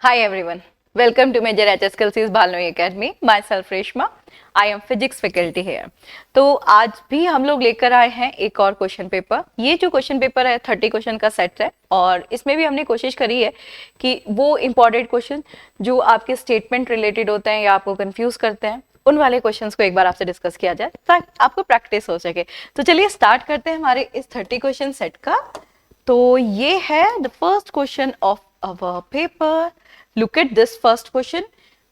Hi everyone, welcome to Major HS Skills Bhalnoy Academy. Myself Reshma, I am physics faculty here. तो आज भी हम लोग लेकर आए हैं एक और क्वेश्चन पेपर. ये जो क्वेश्चन पेपर है 30 क्वेश्चन का सेट है और इसमें भी हमने कोशिश करी है कि वो इम्पोर्टेंट क्वेश्चन जो आपके स्टेटमेंट रिलेटेड होते हैं या आपको कंफ्यूज करते हैं उन वाले क्वेश्चंस को एक बार आपसे डिस्कस किया जाए ताकि आपको प्रैक्टिस हो सके. तो चलिए स्टार्ट करते हैं हमारे इस 30 क्वेश्चन सेट का. तो ये है the first question of our paper. Look at this first question.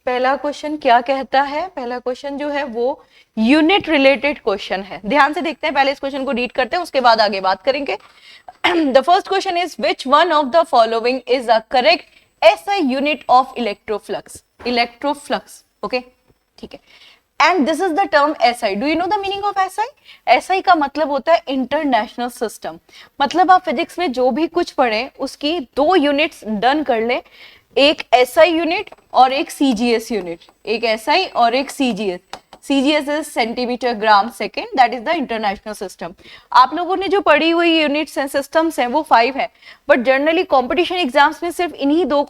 पहला क्वेश्चन क्या कहता है? पहला क्वेश्चन जो है वो यूनिट रिलेटेड क्वेश्चन है. ध्यान से देखते हैं, पहले इस क्वेश्चन को रीड करते हैं उसके बाद आगे बात करेंगे. The first question is which one of the following is a correct SI unit of electroflux. Electroflux, okay, ठीक है. And this is the term SI. Do you know the meaning of SI? SI का मतलब होता है international system. मतलब आप physics में जो भी कुछ पढ़े उसकी दो यूनिट्स डन कर ले, एक एसआई यूनिट और एक सीजीएस यूनिट. एक एसआई और एक CGS. CGS is centimetre gram second, that is the international system. आप लोगों ने जो पढ़ी हुई यूनिट्स एंड सिस्टम्स हैं वो 5 है, बट जनरली कंपटीशन एग्जाम्स में सिर्फ इन्हीं दो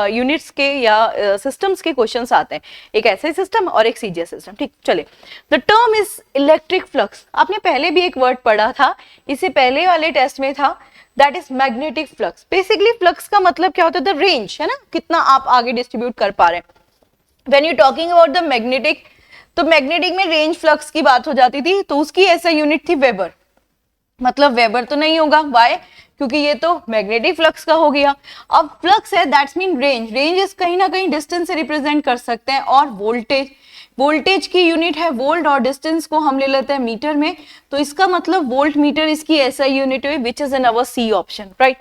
यूनिट्स के या सिस्टम्स के क्वेश्चंस आते हैं, एक एसआई सिस्टम और एक सीजीएस सिस्टम. ठीक, चले. The term is electric flux. आपने पहले भी एक वर्ड पढ़ा था, इससे पहले वाले टेस्ट में था, that is magnetic flux. Basically flux का मतलब क्या होता है? द रेंज, है ना, कितना आप आगे डिस्ट्रीब्यूट कर पा रहे हैं. When you talking about the magnetic, तो मैग्नेटिक में रेंज फ्लक्स की बात हो जाती थी, तो उसकी ऐसा यूनिट थी वेबर. मतलब वेबर तो नहीं होगा, वाई? क्योंकि ये तो मैग्नेटिक फ्लक्स का हो गया. अब फ्लक्स है, दैट्स मीन रेंज. रेंज इस कहीं ना कहीं डिस्टेंस से रिप्रेजेंट कर सकते हैं. और वोल्टेज, वोल्टेज की यूनिट है वोल्ट और डिस्टेंस को हम ले लेते हैं मीटर में, तो इसका मतलब वोल्ट मीटर इसकी ऐसा यूनिट है which is in our C option, right.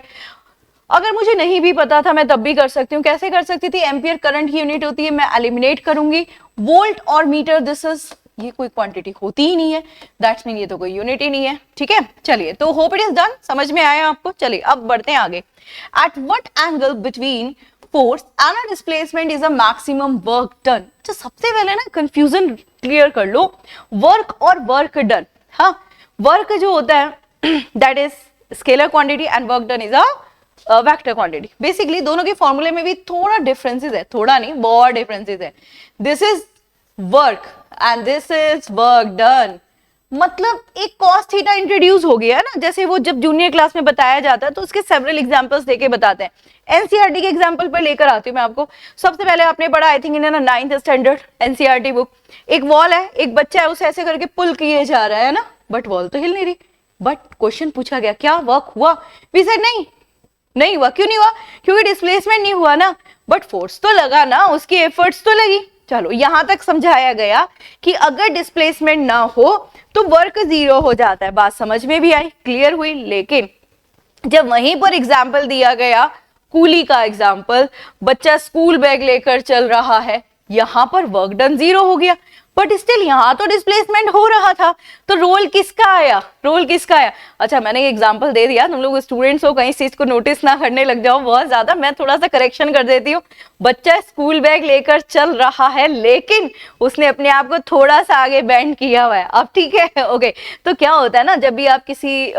अगर मुझे नहीं भी पता था मैं तब भी कर सकती हूँ. कैसे कर सकती थी? एम्पियर करंट की यूनिट होती है, मैं एलिमिनेट करूंगी. वोल्ट और मीटर, दिस इज, ये कोई क्वांटिटी होती ही नहीं है, दैट्स मीन ये तो कोई यूनिट ही नहीं है. ठीक है, चलिए. तो होप इट इज डन, समझ में आया आपको. चलिए अब बढ़ते हैं आगे. At what angle between force and a displacement is a maximum work done. तो सबसे पहले ना कंफ्यूजन क्लियर कर लो, वर्क और वर्क डन. हाँ, वर्क जो होता है that is scalar quantity and work done is a vector quantity. Basically दोनों के फॉर्मूले में भी थोड़ा डिफरेंसेस है, थोड़ा नहीं बहुत डिफरेंसेस है. This is work and this is work done. मतलब एक कॉस थीटा इंट्रोड्यूस हो गया है ना, जैसे वो जब जूनियर क्लास में बताया जाता है तो उसके सेवरल एग्जांपल्स देके बताते हैं. एनसीईआरटी के एग्जांपल पर लेकर आती हूँ मैं आपको. सबसे पहले आपने पढ़ा, I think in 9th standard NCERT book, एक वॉल है, एक बच्चा है, उसे ऐसे करके पुल किए जा रहा है ना, बट वॉल तो हिल नहीं रही. बट क्वेश्चन पूछा गया क्या वर्क हुआ? वी सेड नहीं हुआ. क्यों नहीं हुआ? क्योंकि डिस्प्लेसमेंट नहीं हुआ ना, बट फोर्स तो लगा ना, उसकी एफर्ट्स तो लगी. चलो यहां तक समझाया गया कि अगर डिस्प्लेसमेंट ना हो तो वर्क 0 हो जाता है. बात समझ में भी आई, क्लियर हुई. लेकिन जब वहीं पर एग्जाम्पल दिया गया, कूली का एग्जाम्पल, बच्चा स्कूल बैग लेकर चल रहा है, यहां पर वर्क डन 0 हो गया, बट स्टिल यहां तो डिस्प्लेसमेंट हो रहा था. तो रोल किसका आया? रोल किसका आया? अच्छा, मैंने एग्जांपल दे दिया, तुम लोग स्टूडेंट्स हो, कहीं इस चीज को नोटिस ना करने लग जाओ बहुत ज्यादा. मैं थोड़ा सा करेक्शन कर देती हूँ. बच्चा स्कूल बैग लेकर चल रहा है लेकिन उसने अपने आप को थोड़ा सा आगे बेंड किया हुआ है. अब ठीक है, ओके. तो क्या होता है ना, जब भी आप किसी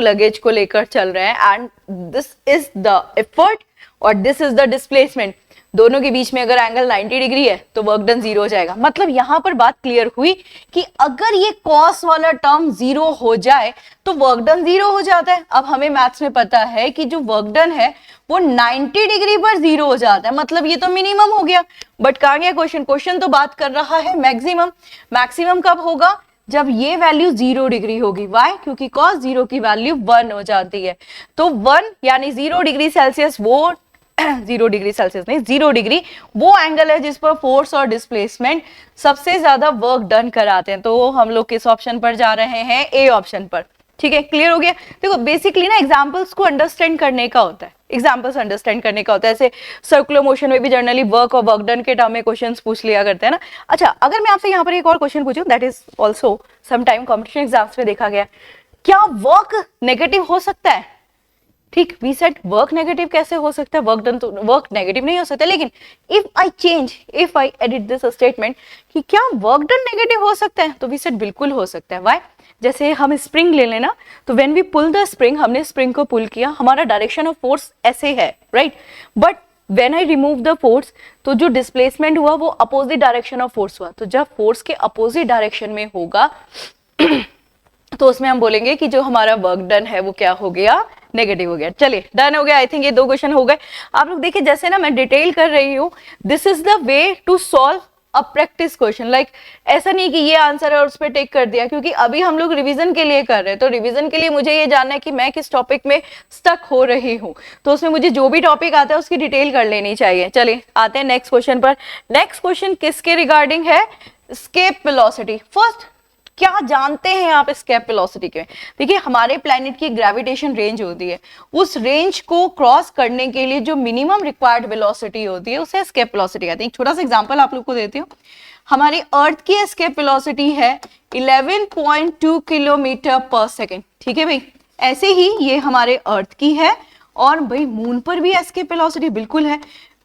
लगेज को लेकर चल रहे हैं and this is the effort और दिस इज द डिस्प्लेसमेंट, दोनों के बीच में अगर एंगल 90 डिग्री है तो वर्क डन 0 हो जाएगा. मतलब यहां पर बात क्लियर हुई कि अगर ये कॉस वाला टर्म 0 हो जाए तो वर्क डन 0 हो जाता है. अब हमें मैथ्स में पता है कि जो वर्क डन है वो 90 डिग्री पर 0 हो जाता है, मतलब ये तो मिनिमम हो गया. बट कहां गया क्वेश्चन? क्वेश्चन तो बात कर रहा है मैक्सिमम. मैक्सिमम कब होगा? जब ये वैल्यू 0 डिग्री होगी. वाई? क्योंकि कॉस 0 की वैल्यू 1 हो जाती है. तो 1 यानी 0 डिग्री सेल्सियस, वो 0 डिग्री सेल्सियस नहीं, 0 डिग्री वो एंगल है जिस पर फोर्स और डिस्प्लेसमेंट सबसे ज्यादा वर्क डन कराते हैं. तो हम लोग किस ऑप्शन पर जा रहे हैं? ए ऑप्शन पर. ठीक है, क्लियर हो गया. देखो बेसिकली ना एग्जांपल्स को अंडरस्टैंड करने का होता है, एग्जांपल्स अंडरस्टैंड करने का होता है. ऐसे सर्कुलर मोशन में भी जनरली वर्क और वर्क डन के टर्म में क्वेश्चंस पूछ लिया करते हैं ना. अच्छा, अगर मैं आपसे यहाँ पर एक और क्वेश्चन पूछूं, that is also some time competition exams में देखा गया, क्या वर्क नेगेटिव हो सकता है? ठीक, वी सेड वर्क नेगेटिव कैसे हो सकता है? वर्क डन तो वर्क नेगेटिव नहीं हो सकता. लेकिन if I edit this statement कि क्या वर्क डन नेगेटिव हो सकता है, तो वी सेड बिल्कुल हो सकता है. व्हाई? जैसे हम स्प्रिंग ले लेना, तो when we pull the spring, हमने स्प्रिंग को पुल किया, हमारा डायरेक्शन ऑफ फोर्स ऐसे है, right. But when I remove the force, तो जो डिस्प्लेसमेंट हुआ वो अपोजिट डायरेक्शन ऑफ फोर्स हुआ। तो जब फोर्स के अपोजिट डायरेक्शन में होगा तो उसमें हम बोलेंगे कि जो हमारा वर्क डन है वो क्या हो गया, नेगेटिव हो गया। चलिए डन हो गया। आई थिंक ये 2 क्वेश्चन हो गए। आप लोग देखिए जैसे ना मैं डिटेल कर रही हूँ, this is the way to solve a practice question. Like ऐसा नहीं कि ये आंसर है और उस पर टेक कर दिया, क्योंकि अभी हम लोग रिवीजन के लिए कर रहे हैं। तो रिवीजन के लिए मुझे ये जानना है कि मैं किस टॉपिक में स्टक हो रही हूँ, तो उसमें मुझे जो भी टॉपिक आता है उसकी डिटेल कर लेनी चाहिए। चलिए आते हैं नेक्स्ट क्वेश्चन पर। नेक्स्ट क्वेश्चन किसके रिगार्डिंग है, एस्केप वेलोसिटी। फर्स्ट क्या जानते हैं आप एस्केप वेलोसिटी के? देखिए हमारे प्लैनेट की ग्रेविटेशन रेंज होती है, उस रेंज को क्रॉस करने के लिए जो मिनिमम रिक्वायर्ड वेलोसिटी होती है उसे एस्केप वेलोसिटी कहते हैं। एक छोटा सा एग्जांपल आप लोग को देती हूँ। हमारी अर्थ की एस्केप वेलोसिटी है 11.2 किलोमीटर पर सेकेंड। ठीक है भाई, ऐसे ही ये हमारे अर्थ की है। और भाई मून पर भी एस्केप वेलोसिटी बिल्कुल है,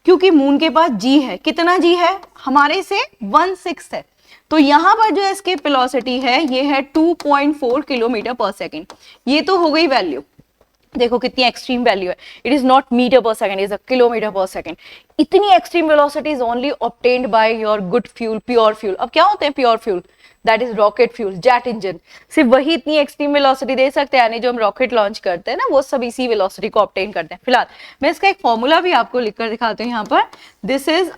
क्योंकि मून के पास जी है। कितना जी है? हमारे से 1/6 है। तो यहां पर जो एस्केप वेलोसिटी है ये है 2.4 किलोमीटर पर सेकेंड। ये तो हो गई वैल्यू, देखो कितनी एक्सट्रीम वैल्यू है। इट इज नॉट मीटर पर सेकेंड, इज अ किलोमीटर पर सेकेंड। इतनी extreme velocity is only obtained by your good fuel, pure fuel. अब क्या होते हैं pure fuel? That is rocket fuel, jet engine. सिर्फ वही इतनी एक्सट्रीम वेलोसिटी दे सकते हैं, यानी जो हम रॉकेट लॉन्च करते हैं ना वो सब इसी वेलोसिटी को ऑब्टेन करते हैं। फिलहाल मैं इसका एक फॉर्मूला भी आपको लिखकर दिखाती हूँ यहाँ पर। This is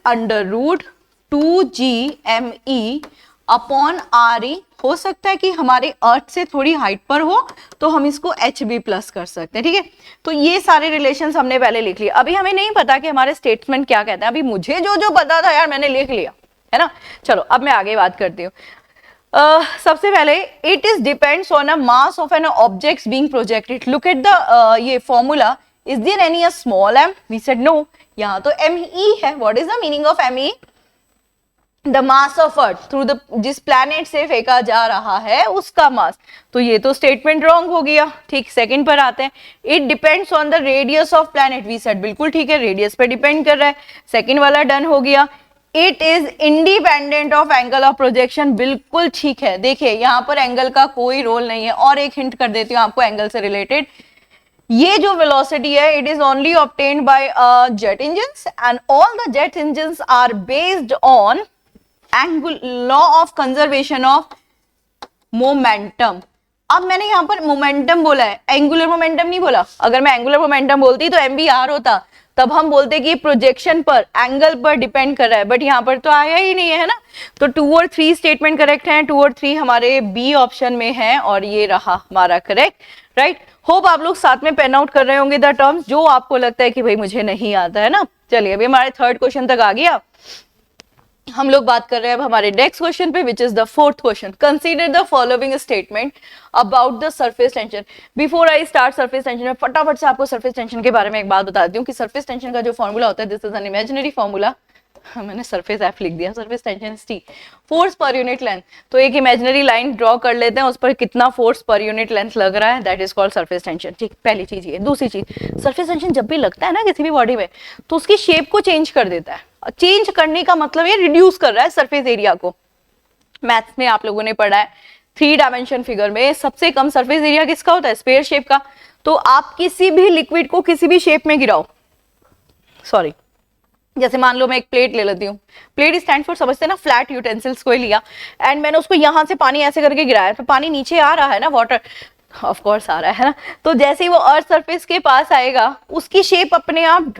√2gme upon RE। हो सकता है कि हमारे अर्थ से थोड़ी हाइट पर हो तो हम इसको HB प्लस कर सकते हैं। ठीक है, तो ये सारे रिलेशंस हमने पहले लिख लिए। अभी हमें नहीं पता कि हमारे स्टेटमेंट क्या कहते हैं। अभी मुझे जो जो पता था यार मैंने लिख लिया है ना। चलो अब मैं आगे बात करती हूँ। सबसे पहले it is depends on a mass of an object being projected. Look at the ये formula. Is there any a small m? We said no. यहाँ तो me है। What is the meaning of me? The mass of earth through the, जिस planet से फेंका जा रहा है उसका मास। तो ये तो स्टेटमेंट रॉन्ग हो गया। ठीक, सेकंड पर आते हैं। It depends on the radius of planet. We said बिल्कुल ठीक है, रेडियस पे डिपेंड कर रहा है। सेकंड वाला डन हो गया। It is independent of angle of projection. बिल्कुल ठीक है। देखिए यहाँ पर एंगल का कोई रोल नहीं है। और एक हिंट कर देती हूँ आपको एंगल से रिलेटेड। ये जो वेलोसिटी है it is only obtained by jet engines and all the jet engines are based on law of conservation of momentum. अब मैंने यहां पर मोमेंटम बोला है, एंगुलर मोमेंटम नहीं बोला। अगर मैं एंगुलर मोमेंटम बोलती तो MVR होता, तब हम बोलते कि प्रोजेक्शन पर, एंगल पर डिपेंड कर रहा है। बट यहां पर तो आया ही नहीं है ना। तो 2 और 3 स्टेटमेंट करेक्ट हैं। 2 और 3 हमारे बी ऑप्शन में है और ये रहा हमारा करेक्ट। राइट, होप आप लोग साथ में पेन आउट कर रहे होंगे द टर्म्स जो आपको लगता है कि भाई मुझे नहीं आता है ना। चलिए अभी हमारे थर्ड क्वेश्चन तक आ गया। हम लोग बात कर रहे हैं अब हमारे नेक्स्ट क्वेश्चन पे, which is the fourth question. Consider the following statement about the surface tension. Before I start surface tension, में फटाफट से आपको सरफेस टेंशन के बारे में एक बात बताती हूँ कि सरफेस टेंशन का जो फॉर्मूला होता है, this is an imaginary formula. मैंने सरफेस एफ लिख दिया। Surface tension is T, force per unit length. तो एक इमेजिनरी लाइन ड्रॉ कर लेते हैं, उस पर कितना फोर्स पर यूनिट लेंथ लग रहा है, that is called surface tension. ठीक, पहली चीज ये। दूसरी चीज, सरफेस टेंशन जब भी लगता है ना किसी भी बॉडी में तो उसकी शेप को चेंज कर देता है। चेंज करने का मतलब ये रिड्यूस कर रहा है सरफेस एरिया को। मैथ्स में आप लोगों ने पढ़ा है 3 डायमेंशन फिगर में सबसे कम सरफेस एरिया किसका होता है? स्फीयर शेप का। तो आप किसी भी लिक्विड को किसी भी शेप में गिराओ, सॉरी जैसे मान लो मैं एक प्लेट ले लेती हूँ। प्लेट स्टैंड फॉर, समझते हैं ना, फ्लैट यूटेंसिल्स को लिया एंड मैंने उसको यहां से पानी ऐसे करके गिराया तो पानी नीचे आ रहा है ना, वाटर ऑफ कोर्स आ रहा है ना। तो जैसे ही वो अर्थ सरफेस के पास आएगा उसकी शेप अपने आप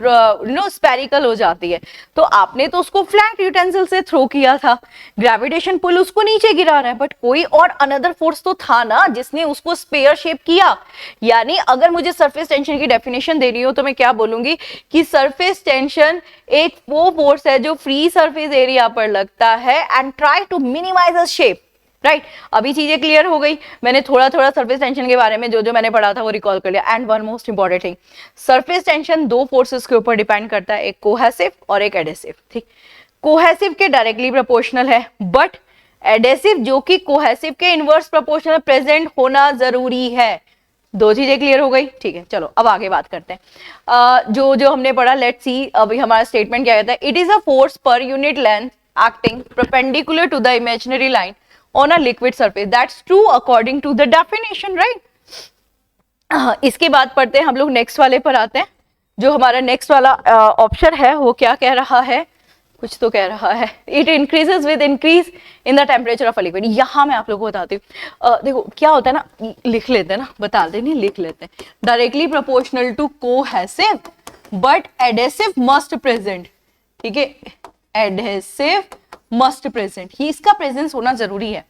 स्फेरिकल हो जाती है। तो आपने तो उसको फ्लैट यूटेंसिल से थ्रो किया था, ग्रेविटेशन पुल उसको नीचे गिरा रहा है, बट कोई और अनदर फोर्स तो था ना जिसने उसको स्फीयर शेप किया। यानी अगर मुझे सरफेस टेंशन की डेफिनेशन देनी हो तो मैं क्या बोलूंगी कि सरफेस टेंशन एक वो फोर्स है जो फ्री सरफेस एरिया पर लगता है and try to minimize the shape. Right, अभी चीजें क्लियर हो गई। मैंने थोड़ा थोड़ा सरफेस टेंशन के बारे में जो जो मैंने पढ़ा था वो रिकॉल कर लिया। And one most important thing, surface tension 2 forces के ऊपर डिपेंड करता है, एक कोहेसिव और एक एडेसिव। ठीक, कोहेसिव के डायरेक्टली प्रोपोर्शनल है, बट एडेसिव जो कि कोहेसिव के इनवर्स प्रोपोर्शनल प्रेजेंट होना जरूरी है। 2 चीजें क्लियर हो गई। ठीक है, चलो अब आगे बात करते हैं। जो जो हमने पढ़ा, लेट्स सी अभी हमारा स्टेटमेंट क्या कहता है। It is a force per unit length acting perpendicular to the imaginary line on a liquid surface. That's true according to the definition, right? इसके बाद पढ़ते हैं हम लोग नेक्स्ट वाले पर आते हैं। जो हमारा नेक्स्ट वाला ऑप्शन है वो क्या कह रहा है, कुछ तो कह रहा है, it increases with increase in the temperature of a liquid. यहाँ मैं आप लोगों को बताती हूँ, देखो क्या होता है ना, लिख लेते हैं ना, बता दें नहीं, लिख लेते हैं, directly proportional to cohesive but adhesive must present, ठीक है, एडेसिव मस्ट प्रेजेंट, ये इसका प्रेजेंस होना जरूरी है,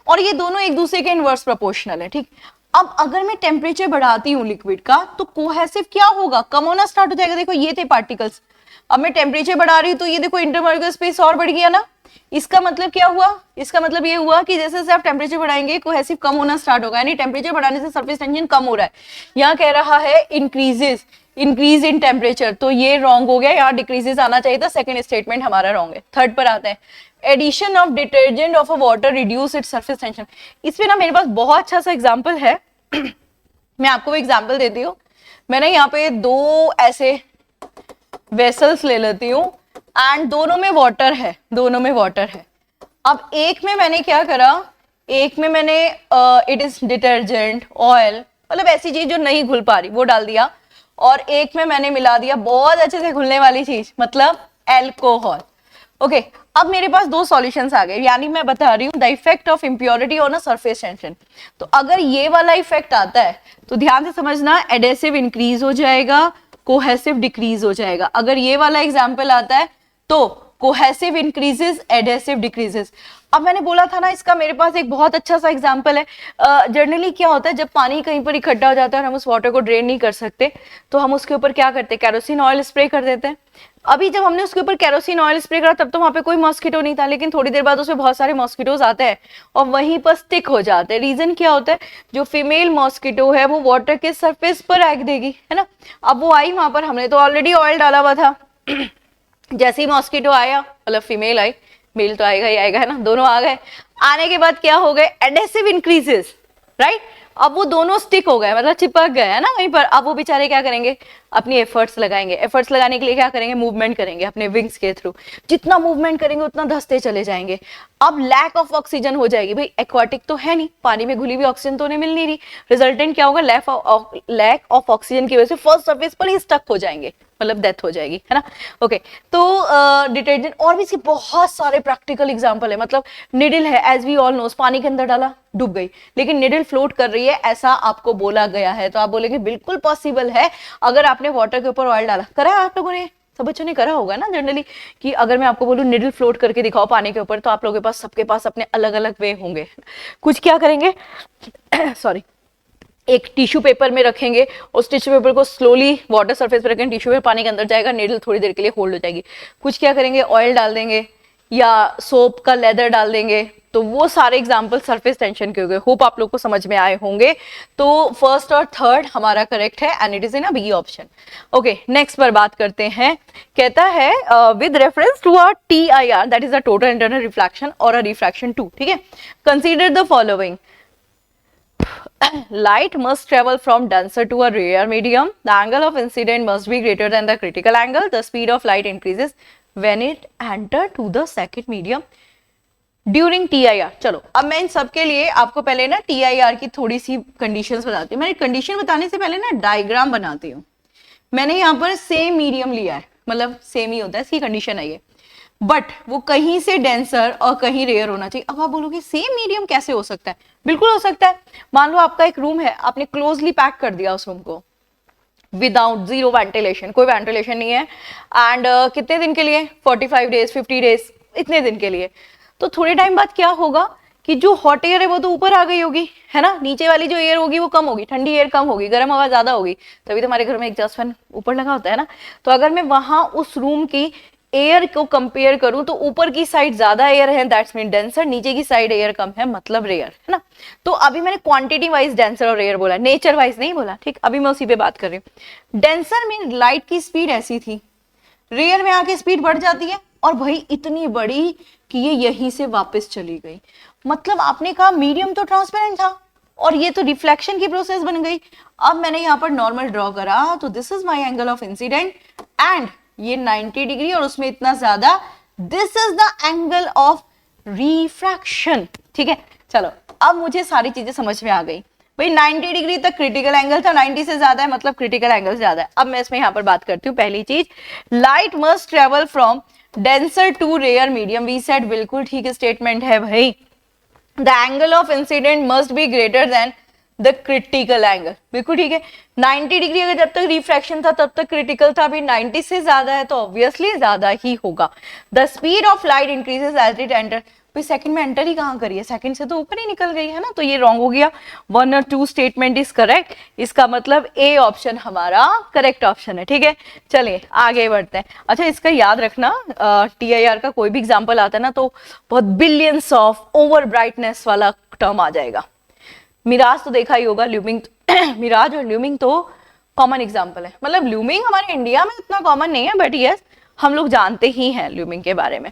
और ये दोनों एक दूसरे के इनवर्स प्रोपोर्शनल है, ठीक। अब अगर मैं टेम्परेचर बढ़ाती हूँ लिक्विड का तो कोहेसिव क्या होगा, कम होना स्टार्ट हो जाएगा। देखो ये थे पार्टिकल्स, अब मैं टेम्परेचर बढ़ा रही हूँ तो ये देखो इंटरमॉलिक्यूलर स्पेस और बढ़ गया ना, इसका मतलब क्या हुआ, इसका मतलब ये हुआ कि जैसे जैसे आप टेम्परेचर बढ़ाएंगे कोहेसिव कम होना स्टार्ट होगा, यानी टेम्परेचर बढ़ाने से सरफेस टेंशन कम हो रहा है। यहाँ कह रहा है इंक्रीजेस, इंक्रीज इन टेम्परेचर, तो ये रॉन्ग हो गया, यहाँ डिक्रीजेस आना चाहिए था, सेकंड स्टेटमेंट हमारा रॉन्ग है। थर्ड पर आते हैं, addition of detergent of a water reduce its surface tension. इसमें ना मेरे पास बहुत अच्छा सा एग्जाम्पल है मैं आपको एग्जाम्पल देती हूँ। मैंने यहाँ पे दो ऐसे वेसल्स ले लेती हूँ एंड दोनों में वाटर है, दोनों में वाटर है। अब एक में मैंने क्या करा, एक में मैंने इट इज डिटर्जेंट ऑयल, मतलब ऐसी चीज जो नहीं घुल पा रही वो डाल दिया, और एक में मैंने मिला दिया बहुत अच्छे से घुलने वाली चीज, मतलब एल्कोहल। ओके, अब मेरे पास दो सॉल्यूशंस आ गए, यानी मैं बता रही हूँ the effect of impurity on a surface tension. तो अगर ये वाला इफेक्ट आता है तो ध्यान से समझना, एडेसिव इंक्रीज हो जाएगा, कोहेसिव डिक्रीज हो जाएगा। अगर ये वाला एग्जाम्पल आता है तो कोहेसिव इंक्रीजेस, एडेसिव डिक्रीजेस। अब मैंने बोला था ना, इसका मेरे पास एक बहुत अच्छा सा एग्जाम्पल है। जनरली क्या होता है, जब पानी कहीं पर इकट्ठा हो जाता है और हम उस वाटर को ड्रेन नहीं कर सकते तो हम उसके ऊपर क्या करते हैं, केरोसिन ऑयल स्प्रे कर देते हैं। अभी जब हमने उसके ऊपर केरोसिन ऑयल स्प्रे करा तब तो वहां पे कोई मॉस्किटो नहीं था, लेकिन थोड़ी देर बाद उसमें बहुत सारे मॉस्किटोज आते हैं और वहीं पर स्टिक हो जाते हैं। रीजन क्या होता है, जो फीमेल मॉस्किटो है वो वाटर के सरफेस पर एग देगी, है ना। अब वो आई वहां पर, हमने तो ऑलरेडी ऑयल डाला हुआ था जैसे ही मॉस्किटो आया, मतलब फीमेल आई, मेल तो आएगा ही आएगा, है ना, दोनों आ गए। आने के बाद क्या हो गए, एडेसिव इंक्रीजेस, राइट। अब वो दोनों स्टिक हो गए, मतलब चिपक गए, है ना वहीं पर। अब वो बेचारे क्या करेंगे, अपनी एफर्ट्स लगाएंगे। एफर्ट्स लगाने के लिए क्या करेंगे, मूवमेंट करेंगे अपने विंग्स के थ्रू। जितना मूवमेंट करेंगे उतना धंसते चले जाएंगे। अब लैक ऑफ ऑक्सीजन हो जाएगी, भाई एक्वाटिक तो है नहीं, पानी में घुली हुई ऑक्सीजन तो उन्हें मिल नहीं रही। रिजल्टेंट क्या होगा, लैक ऑफ ऑक्सीजन की वजह से फर्स्ट सरफेस पर ही स्टक हो जाएंगे, मतलब डेथ हो जाएगी, है ना। ओके, तो डिटर्जेंट और भी इसके बहुत सारे प्रैक्टिकल एग्जांपल है। मतलब निडल है, एज वी ऑल नोस, पानी के अंदर डाला डूब गई, लेकिन निडल फ्लोट कर रही है ऐसा आपको बोला गया है, तो आप बोलेंगे बिल्कुल पॉसिबल है। अगर आपने वाटर के ऊपर ऑयल डाला, करा है आप लोगों ने, सब बच्चों ने करा होगा ना जनरली, कि अगर मैं आपको बोलूं निडल फ्लोट करके दिखाओ पानी के ऊपर, तो आप लोगों के पास, सबके पास अपने अलग अलग वे होंगे। कुछ क्या करेंगे सॉरी, एक टिश्यू पेपर में रखेंगे, उस टिश्यू पेपर को स्लोली वाटर सरफेस पर रखेंगे, टिश्यू पेपर पानी के अंदर जाएगा, नीडल थोड़ी देर के लिए होल्ड हो जाएगी। कुछ क्या करेंगे, ऑयल डाल देंगे या सोप का लेदर डाल देंगे। तो वो सारे एग्जांपल सरफेस टेंशन के हो गए। होप आप लोग को समझ में आए होंगे। तो फर्स्ट और थर्ड हमारा करेक्ट है and it is in a B option. Okay, next पर बात करते हैं। कहता है with reference to a TIR, that is a total internal reflection और अ रिफ्रैक्शन 2, ठीक है, consider the following. Light must travel from denser to a rarer medium. The angle of incident must be greater than the critical angle. The speed of light increases when it enter to the second medium during TIR. चलो, अब मैं इन सब के लिए आपको पहले ना TIR की थोड़ी सी कंडीशंस बताती हूँ। मैंने कंडीशन बताने से पहले ना डायग्राम बनाती हूँ। मैंने यहाँ पर सेम मीडियम लिया है, मतलब सेम ही होता है, इसकी कंडीशन है ये, बट वो कहीं से डेंसर और कहीं रेयर होना चाहिए। अब आप बोलोगे सेम मीडियम कैसे हो सकता है? बिल्कुल हो सकता है। मान लो आपका एक रूम है, आपने क्लोजली पैक कर दिया उस रूम को विदाउट जीरो वेंटिलेशन, कोई वेंटिलेशन नहीं है, एंड कितने दिन के लिए, 45 डेज 50 डेज, इतने दिन के लिए। तो थोड़े टाइम बाद क्या होगा कि जो हॉट एयर है वो तो ऊपर आ गई होगी, है ना, नीचे वाली जो एयर होगी वो कम होगी, ठंडी एयर कम होगी, गर्म हवा ज्यादा होगी। तभी तो हमारे घर में एग्जॉस्ट फैन ऊपर लगा होता है ना। तो अगर मैं वहां उस रूम की एयर को कंपेयर करूं तो ऊपर की साइड ज्यादा एयर है, दैट्स मीन डेंसर, नीचे की साइड एयर कम है, मतलब रेयर, है ना। तो अभी मैंने क्वांटिटी वाइज डेंसर और रेयर बोला, नेचर वाइज नहीं बोला, ठीक। अभी मैं उसी पे बात कर रही हूँ। डेंसर में लाइट की स्पीड ऐसी थी, रेयर में आके स्पीड बढ़ जाती है, और भाई इतनी बड़ी कि ये यहीं से वापस चली गई। मतलब आपने कहा मीडियम तो ट्रांसपेरेंट था और ये तो रिफ्लेक्शन की प्रोसेस बन गई। अब मैंने यहाँ पर नॉर्मल ड्रॉ करा, तो this is my angle of incident and ये 90 डिग्री और उसमें इतना ज्यादा, this is the angle of refraction, ठीक है। चलो, अब मुझे सारी चीजें समझ में आ गई। भाई 90 डिग्री तक क्रिटिकल एंगल था, 90 से ज्यादा है मतलब क्रिटिकल एंगल ज्यादा है। अब मैं इसमें यहाँ पर बात करती हूँ। पहली चीज, light must travel from denser to rare medium, we said बिल्कुल ठीक स्टेटमेंट है भाई। The angle of incident must be greater than the critical angle, बिल्कुल ठीक है। 90 डिग्री अगर जब तक रिफ्रैक्शन था तब तक क्रिटिकल था, अभी 90 से ज्यादा है तो ऑब्वियसली ज्यादा ही होगा। The speed of light increases as it enter, भाई सेकंड में एंटर ही कहाँ करी है, सेकंड से तो ऊपर ही निकल गई है ना, तो ये रॉन्ग हो गया। 1 और 2 स्टेटमेंट इज करेक्ट, इसका मतलब ए ऑप्शन हमारा करेक्ट ऑप्शन है, ठीक है। चलिए आगे बढ़ते हैं। अच्छा इसका याद रखना, TIR का कोई भी एग्जाम्पल आता है ना तो बहुत बिलियंस ऑफ ओवर ब्राइटनेस वाला टर्म आ जाएगा। मिराज तो देखा ही होगा, ल्यूमिंग मिराज और ल्यूमिंग तो कॉमन एग्जाम्पल है, मतलब ल्यूमिंग हमारे इंडिया में इतना कॉमन नहीं है बट यस हम लोग जानते ही हैं ल्यूमिंग के बारे में।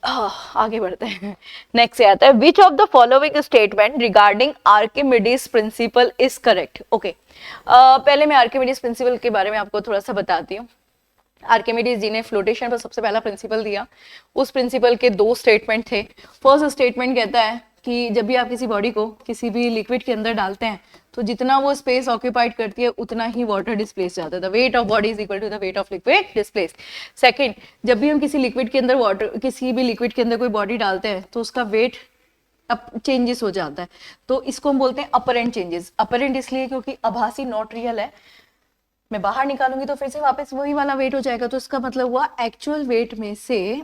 आगे बढ़ते हैं। नेक्स्ट आता है, which of the following statement regarding Archimedes principal is correct. Okay, पहले मैं आर्किमिडीज प्रिंसिपल के बारे में आपको थोड़ा सा बताती हूँ। आर्किमिडीज जी ने फ्लोटेशन पर सबसे पहला प्रिंसिपल दिया। उस प्रिंसिपल के 2 स्टेटमेंट थे। फर्स्ट स्टेटमेंट कहता है कि जब भी आप किसी बॉडी को किसी भी लिक्विड के अंदर डालते हैं तो जितना वो स्पेस ऑक्यूपाइड करती है उतना ही वाटर डिस्प्लेस जाता है। The weight of body is equal to the weight of liquid displace. Second, जब भी हम किसी लिक्विड के अंदर किसी भी लिक्विड के अंदर कोई बॉडी डालते हैं तो उसका वेट अब चेंजेस हो जाता है, तो इसको हम बोलते हैं अपरेंट चेंजेस। अपरेंट इसलिए क्योंकि आभासी नॉट रियल है, मैं बाहर निकालूंगी तो फिर से वापस वही वाला वेट हो जाएगा, तो इसका मतलब हुआ एक्चुअल वेट में से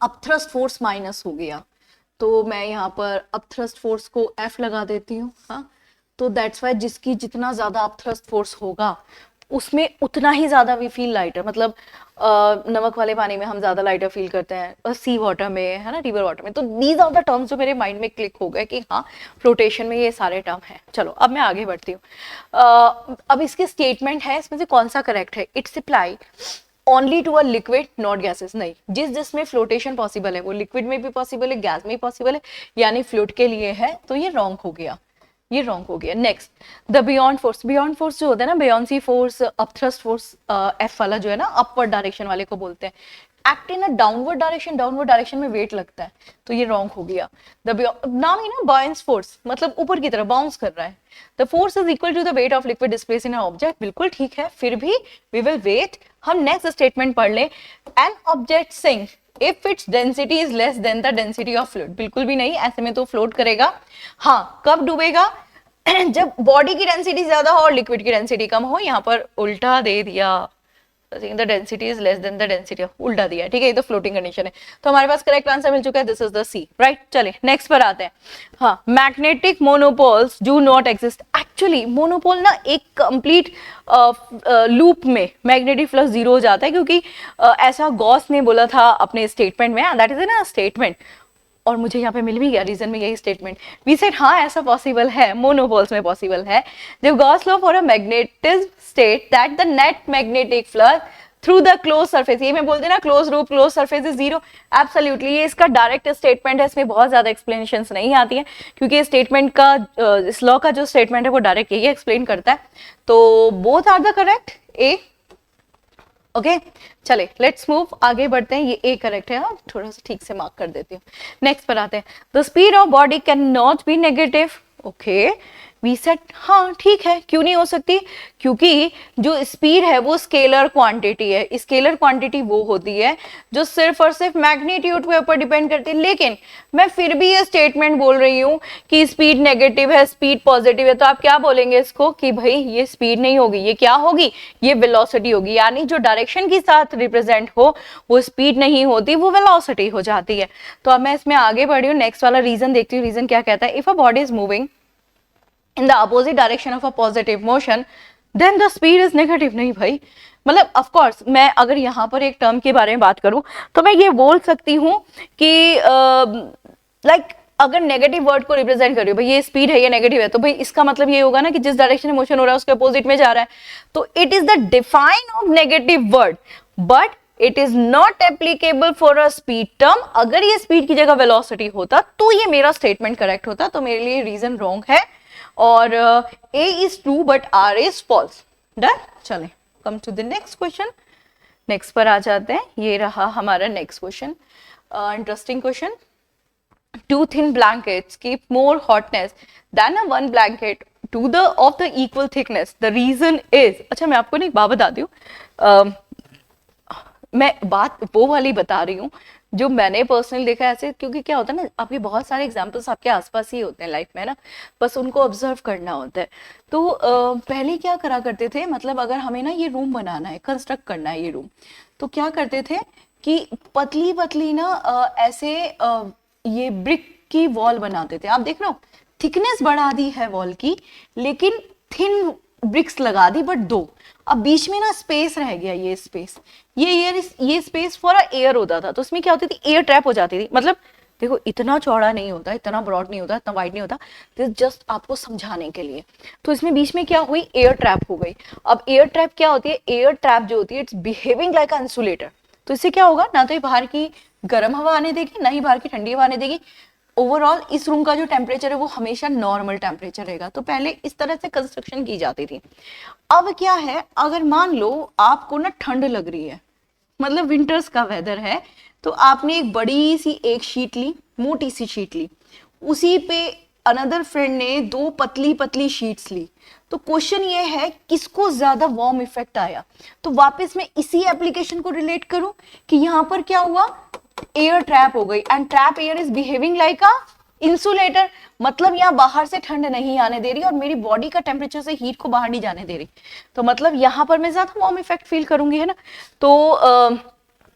अपथ्रस्ट फोर्स माइनस हो गया। तो मैं यहाँ पर अपथ्रस्ट फोर्स को F लगा देती हूँ। हाँ, तो दैट्स वाई जिसकी जितना ज्यादा अपथ्रस्ट फोर्स होगा उसमें उतना ही ज्यादा वी फील लाइटर, मतलब नमक वाले पानी में हम ज्यादा लाइटर फील करते हैं, सी वाटर में, है ना, रिवर वाटर में। तो दीज आर द टर्म्स जो मेरे माइंड में क्लिक हो गए कि हाँ फ्लोटेशन में ये सारे टर्म हैं। चलो अब मैं आगे बढ़ती हूँ। अब इसके स्टेटमेंट है, इसमें से कौन सा करेक्ट है। Its apply only to a liquid not gases, नहीं, जिसमें फ्लोटेशन पॉसिबल है वो लिक्विड में भी पॉसिबल है, गैस में भी पॉसिबल है, यानी फ्लूइड के लिए है, तो ये रॉन्ग हो गया, ये रॉन्ग हो गया। Next, the beyond force, beyond force जो होता है ना, बियॉन्सी फोर्स, अपथ्रस्ट फोर्स, F वाला जो है ना, अपवर्ड डायरेक्शन वाले को बोलते हैं। Act in a downward direction, downward direction में वेट लगता है, तो ये रॉन्ग हो गया। द नाम ही ना बाउंस फोर्स, मतलब ऊपर की तरफ बाउंस कर रहा है। The force is equal to the weight of liquid displace in a object, बिल्कुल ठीक है, फिर भी वी विल वेट। हम नेक्स्ट स्टेटमेंट पढ़ लें, an object sink if its density is less than the density of fluid, बिल्कुल भी नहीं, ऐसे में तो फ्लोट करेगा। हाँ, कब डूबेगा, जब बॉडी की डेंसिटी ज्यादा हो और लिक्विड की डेंसिटी कम हो। यहाँ पर उल्टा दे दिया, the density is less than the density, उल्टा दिया, ठीक है, ये तो फ्लोटिंग कंडीशन है। तो हमारे पास करेक्ट आंसर मिल चुका है, this is the C, right. चलिए नेक्स्ट पर आते हैं। हाँ, magnetic monopoles do not exist. Actually monopole ना एक कंप्लीट लूप में मैग्नेटिक फ्लक्स 0 हो जाता है, क्योंकि ऐसा गॉस ने बोला था अपने स्टेटमेंट में, दैट इज ना स्टेटमेंट, और मुझे यहाँ पे मिल भी गया रीजन में यही स्टेटमेंट। वी सेड हाँ ऐसा पॉसिबल है, मोनोपोल्स में पॉसिबल है। जब Gauss law for a magnetic state that the net magnetic flux through the close surface, ये मैं बोलते ना close loop close surface is 0, absolutely ये इसका डायरेक्ट स्टेटमेंट है, इसमें बहुत ज्यादा एक्सप्लेनेशंस नहीं आती है, क्योंकि स्टेटमेंट का इस लॉ का जो स्टेटमेंट है वो डायरेक्ट यही एक्सप्लेन करता है। तो both are the correct, A. Okay, चले लेट्स मूव, आगे बढ़ते हैं। ये ए करेक्ट है, थोड़ा सा ठीक से मार्क कर देती हूँ। नेक्स्ट पर आते हैं, the speed of body can not be negative. Okay, we said हाँ ठीक है, क्यों नहीं हो सकती, क्योंकि जो स्पीड है वो स्केलर क्वांटिटी है। स्केलर क्वांटिटी वो होती है जो सिर्फ और सिर्फ मैग्नीट्यूड के ऊपर डिपेंड करती है। लेकिन मैं फिर भी ये स्टेटमेंट बोल रही हूँ कि स्पीड नेगेटिव है, स्पीड पॉजिटिव है, तो आप क्या बोलेंगे इसको कि भाई ये स्पीड नहीं होगी, ये क्या होगी, ये वेलोसिटी होगी। यानी जो डायरेक्शन के साथ रिप्रेजेंट हो वो स्पीड नहीं होती, वो वेलोसिटी हो जाती है। तो अब मैं इसमें आगे बढ़ी हूँ, नेक्स्ट वाला रीजन देखती हूँ। रीजन क्या कहता है, if a body is moving in the opposite direction of a positive motion then the speed is negative। नहीं भाई, मतलब ऑफ कोर्स मैं अगर यहाँ पर एक टर्म के बारे में बात करूं तो मैं ये बोल सकती हूँ कि लाइक अगर नेगेटिव वर्ड को रिप्रेजेंट कर रही हो, भाई ये स्पीड है, ये नेगेटिव है, तो भाई इसका मतलब ये होगा ना कि जिस डायरेक्शन में मोशन हो रहा है उसके अपोजिट में जा रहा है, तो it is the define of negative word, but it is not applicable for a speed term. अगर ये स्पीड की जगह वेलोसिटी होता तो ये मेरा स्टेटमेंट करेक्ट होता, तो मेरे लिए रीजन रॉन्ग है, और A is true but R is false। Done, चलें come to the next question. Next पर आ जाते हैं, ये रहा हमारा next question, interesting question. two thin blankets keep more hotness than a one blanket to the of the equal thickness. The reason is, अच्छा मैं आपको ना एक बात बताती हूँ, मैं बात वो वाली बता रही हूँ जो मैंने पर्सनली देखा है ऐसे, क्योंकि क्या होता है ना, आपके बहुत सारे एग्जांपल्स आपके आसपास ही होते हैं लाइफ में ना, बस उनको ऑब्जर्व करना होता है। तो पहले क्या करा करते थे, मतलब अगर हमें ना ये रूम बनाना है, कंस्ट्रक्ट करना है ये रूम, तो क्या करते थे कि पतली पतली ना ऐसे ये ब्रिक की वॉल बनाते थे। आप देख रहे हो, थिकनेस बढ़ा दी है वॉल की, लेकिन थिन ब्रिक्स लगा दी बट दो। अब बीच में ना स्पेस रह गया, ये स्पेस, ये स्पेस फॉर एयर होता था, तो उसमें क्या होती थी, एयर ट्रैप हो जाती थी। मतलब देखो इतना चौड़ा नहीं होता, इतना ब्रॉड नहीं होता, इतना वाइड नहीं होता, दिस जस्ट आपको समझाने के लिए। तो इसमें बीच में क्या हुई, एयर ट्रैप हो गई। अब एयर ट्रैप क्या होती है, एयर ट्रैप जो होती है it's behaving like a insulator. तो इससे क्या होगा, ना तो ये बाहर की गर्म हवा आने देगी, ना ही बाहर की ठंडी हवा आने देगी। ओवरऑल इस रूम का जो टेम्परेचर है वो हमेशा नॉर्मल टेम्परेचर रहेगा। तो पहले इस तरह से कंस्ट्रक्शन की जाती थी। अब क्या है, अगर मान लो आपको ना ठंड लग रही है, मतलब विंटर्स का वेदर है, तो आपने एक बड़ी सी एक शीट ली, मोटी सी शीट ली, उसी पे अनदर फ्रेंड ने दो पतली पतली शीट्स ली। तो क्वेश्चन ये है किसको ज्यादा वार्म इफेक्ट आया। तो वापस मैं इसी एप्लीकेशन को रिलेट करूं कि यहां पर क्या हुआ, एयर ट्रैप हो गई, and trap air is behaving like a insulator. मतलब यहाँ बाहर से ठंड नहीं आने दे रही और मेरी बॉडी का टेम्परेचर से हीट को बाहर नहीं जाने दे रही, तो मतलब यहाँ पर मैं ज्यादा वार्म इफेक्ट फील करूंगी, है ना। तो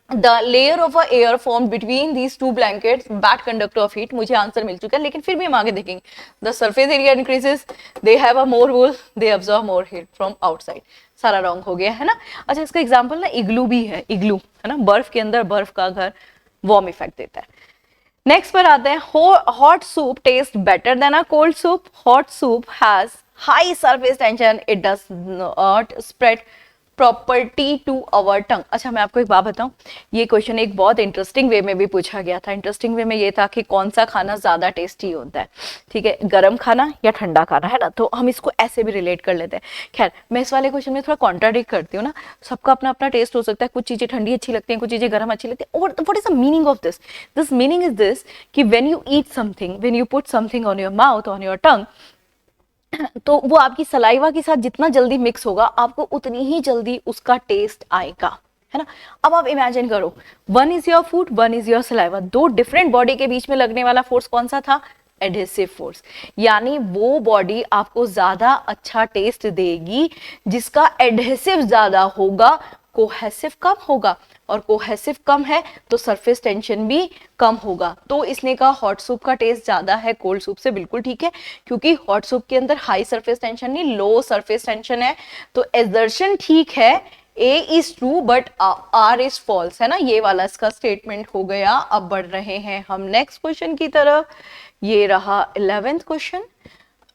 the layer of a air formed between these two blankets bad conductor of heat, मुझे आंसर मिल चुका है, लेकिन फिर भी हम आगे देखेंगे। the surface area increases, they have a more wool, they absorb more heat from outside। सारा रॉन्ग हो गया है ना। अच्छा इसका एग्जांपल ना इग्लू भी है, इग्लू है ना, बर्फ के अंदर बर्फ का घर वार्म इफेक्ट देता है। नेक्स्ट पर आते हैं, hot soup taste better than a cold soup. Hot soup has high surface tension, it does not spread property to our tongue. अच्छा मैं आपको एक बात बताऊं, ये क्वेश्चन एक बहुत इंटरेस्टिंग वे में भी पूछा गया था। इंटरेस्टिंग वे में ये था कि कौन सा खाना ज्यादा टेस्टी होता है, ठीक है, गर्म खाना या ठंडा खाना, है ना। तो हम इसको ऐसे भी रिलेट कर लेते हैं। खैर मैं इस वाले क्वेश्चन में थोड़ा कॉन्ट्राडिक्ट करती हूँ ना, सबका अपना अपना टेस्ट हो सकता है, कुछ चीजें ठंडी अच्छी लगती हैं, कुछ चीजें गर्म अच्छी लगती है। और what is the meaning of this, this meaning is this कि when you eat something, when you put something on your mouth, on your tongue, तो वो आपकी सलाइवा के साथ जितना जल्दी मिक्स होगा, आपको उतनी ही जल्दी उसका टेस्ट आएगा, है ना। अब आप इमेजिन करो, one is your food, one is your saliva, दो डिफरेंट बॉडी के बीच में लगने वाला फोर्स कौन सा था, एडहेसिव फोर्स। यानी वो बॉडी आपको ज्यादा अच्छा टेस्ट देगी जिसका एडहेसिव ज्यादा होगा, कोहेसिव कम होगा, और कोहेसिव कम है तो सरफेस टेंशन भी कम होगा। तो इसने कहा हॉट सूप का टेस्ट ज्यादा है कोल्ड सूप से, बिल्कुल ठीक है, क्योंकि हॉट सूप के अंदर हाई सरफेस टेंशन नहीं, लो सरफेस टेंशन है। तो एजर्शन ठीक है, A is true but R is false, है ना, ये वाला इसका स्टेटमेंट हो गया। अब बढ़ रहे हैं हम नेक्स्ट क्वेश्चन की तरफ, ये रहा 11th क्वेश्चन।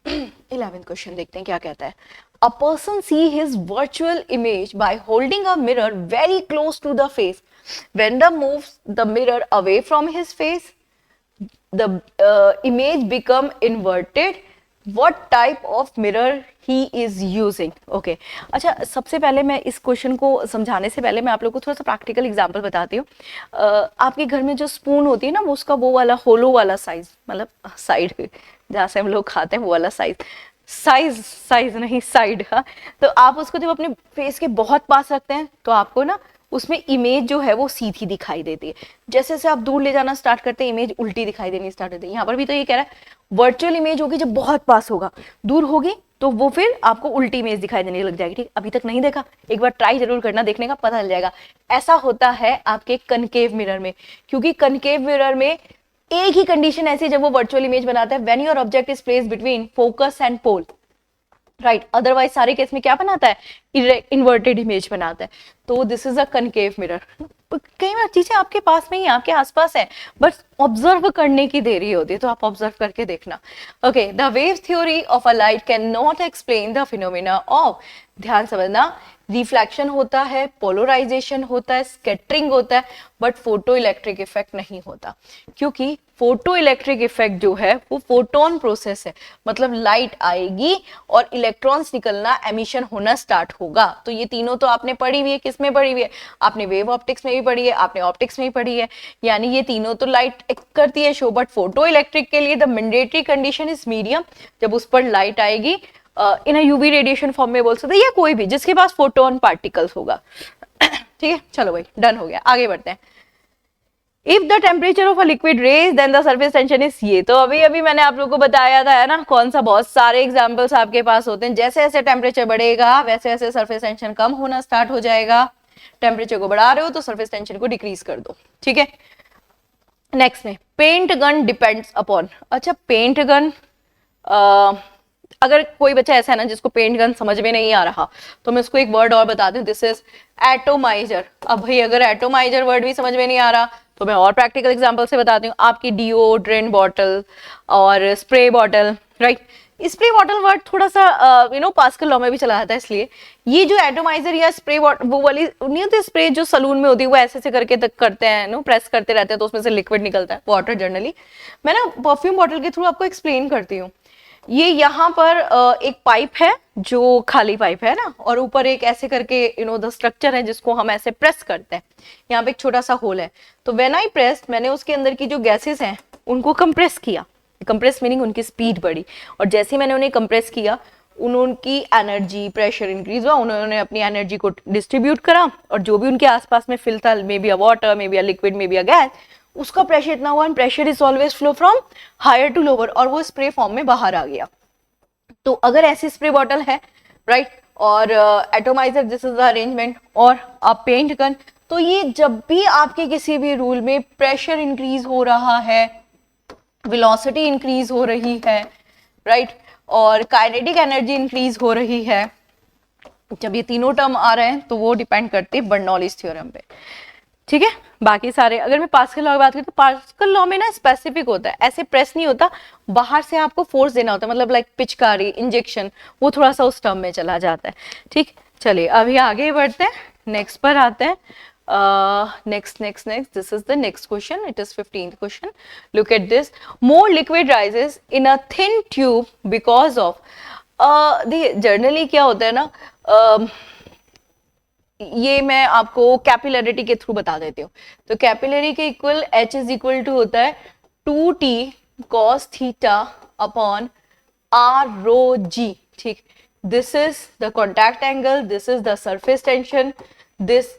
11th क्वेश्चन देखते हैं क्या कहता है। A person see his virtual image by holding a mirror very close to the face. When the moves the mirror away from his face, the image become inverted. What type of mirror he is using? Okay. अच्छा सबसे पहले मैं इस question को समझाने से पहले मैं आप लोगों को थोड़ा सा प्रैक्टिकल एग्जांपल बताती हूँ। आपके घर में जो स्पून होती है ना, वो उसका वो वाला होलो वाला साइज, मतलब साइड जहाँ से हम लोग खाते हैं वो वाला साइज नहीं साइड, हाँ। तो आप उसको जब अपने फेस के बहुत पास रखते हैं तो आपको ना उसमें इमेज जो है वो सीधी दिखाई देती है। जैसे जैसे आप दूर ले जाना स्टार्ट करते हैं, इमेज उल्टी दिखाई देनी स्टार्ट होती है। यहाँ पर भी तो ये कह रहा है वर्चुअल इमेज होगी जब बहुत पास होगा, दूर होगी तो वो फिर आपको उल्टी इमेज दिखाई देने लग जाएगी। ठीक, अभी तक नहीं देखा, एक बार ट्राई जरूर करना, देखने का पता चल जाएगा। ऐसा होता है आपके कनकेव मिरर में, क्योंकि कनकेव मिरर में एक ही कंडीशन ऐसी है जब वो वर्चुअल इमेज बनाता है, when your object is placed between focus and pole, right. Otherwise सारे केस में क्या बनाता है, इन्वर्टेड इमेज बनाता है। तो this is a concave mirror. कई बार चीजें आपके पास में ही, आपके आसपास है, बस ऑब्जर्व करने की देरी होती है, तो आप ऑब्जर्व करके देखना। Okay, the wave theory of a light can not explain the phenomena of, ध्यान समझना, रिफ्लेक्शन होता है, पोलराइजेशन होता है, स्कैटरिंग होता है, बट फोटो इलेक्ट्रिक इफेक्ट नहीं होता, क्योंकि फोटो इलेक्ट्रिक इफेक्ट जो है वो फोटोन प्रोसेस है, मतलब लाइट आएगी और इलेक्ट्रॉन्स निकलना, एमिशन होना स्टार्ट होगा। तो ये तीनों तो आपने पढ़ी हुई है, किसमें पढ़ी हुई है? आपने वेव ऑप्टिक्स में भी पढ़ी है, आपने ऑप्टिक्स में भी पढ़ी है, यानी ये तीनों तो लाइट करती है शो, बट फोटो इलेक्ट्रिक के लिए the mandatory condition is medium, जब उस पर लाइट आएगी इन यूवी रेडिएशन फॉर्म में बोल सकते हैं, या कोई भी जिसके पास फोटोन पार्टिकल्स होगा। ठीक है, चलो भाई डन हो गया, आगे बढ़ते हैं। If the temperature of a liquid raise then the surface tension is, ये तो अभी अभी मैंने आप लोगों को बताया था, है ना, कौन सा, बहुत सारे एग्जांपल्स आपके पास होते हैं, जैसे जैसे टेम्परेचर बढ़ेगा वैसे वैसे सरफेस टेंशन कम होना स्टार्ट हो जाएगा। टेम्परेचर को बढ़ा रहे हो तो सरफेस टेंशन को डिक्रीज कर दो, ठीक है। नेक्स्ट में पेंट गन डिपेंड्स अपॉन, अच्छा पेंट गन, अगर कोई बच्चा ऐसा है ना जिसको पेंट गन समझ में नहीं आ रहा, तो मैं उसको एक वर्ड और बता दूं, दिस इज एटोमाइजर। अब भाई अगर एटोमाइजर वर्ड भी समझ में नहीं आ रहा तो मैं और प्रैक्टिकल एग्जांपल से बताती हूँ, आपकी डिओड्रेंट बॉटल और spray bottle, right. Spray bottle word थोड़ा सा पास्कल लॉ में भी चला जाता है, इसलिए ये जो एटोमाइजर या स्प्रे वो वाली नहीं होती स्प्रे जो सलून में होती है, वो ऐसे ऐसे करके तक करते हैं, नो प्रेस करते रहते हैं तो उसमें से लिक्विड निकलता है, वाटर जनरली। मैं ना परफ्यूम बॉटल के थ्रू आपको एक्सप्लेन करती हूँ। ये यहाँ पर एक पाइप है जो खाली पाइप है ना, और ऊपर एक ऐसे करके द स्ट्रक्चर है जिसको हम ऐसे प्रेस करते हैं, यहाँ पे एक छोटा सा होल है, तो व्हेन आई प्रेस, मैंने उसके अंदर की जो गैसेस हैं उनको कंप्रेस किया, कंप्रेस मीनिंग उनकी स्पीड बढ़ी, और जैसे ही मैंने उन्हें कंप्रेस किया उनकी एनर्जी, प्रेशर इंक्रीज हुआ, उन्होंने अपनी एनर्जी को डिस्ट्रीब्यूट करा, और जो भी उनके आसपास में फिल था, may be a water, may be a liquid, may be a gas, उसका प्रेशर इतना हुआ, and pressure is always flow from higher to lower, और वो स्प्रे फॉर्म में बाहर आ गया। तो अगर ऐसी स्प्रे बॉटल है, राइट, और atomiser, this is the arrangement, और आप पेंट गन, तो ये जब भी आपके किसी भी रूल में प्रेशर इंक्रीज हो रहा है, वेलोसिटी इंक्रीज हो रही है, राइट, और काइनेटिक एनर्जी इंक्रीज हो रही है, जब ये तीनों टर्म आ रहे हैं तो वो डिपेंड करते हैं बर्नौलीज थ्योरम पे, ठीक है। बाकी सारे, अगर मैं पास्कल लॉ की बात करूं तो पास्कल लॉ में ना स्पेसिफिक होता है, ऐसे प्रेस नहीं होता, बाहर से आपको फोर्स देना होता है, मतलब लाइक पिचकारी, इंजेक्शन, वो थोड़ा सा उस टर्म में चला जाता है, ठीक। चलिए अभी आगे बढ़ते हैं, नेक्स्ट पर आते हैं। next this is the next question, it is 15th question. Look at this, more liquid rises in a thin tube because of generally क्या होता है ना, ये मैं आपको कैपिलरिटी के थ्रू बता देती हूँ। तो कैपिलरी के equal H is equal to होता है 2T cos theta upon R rho G, ठीक। This is the contact angle, this is the surface tension, this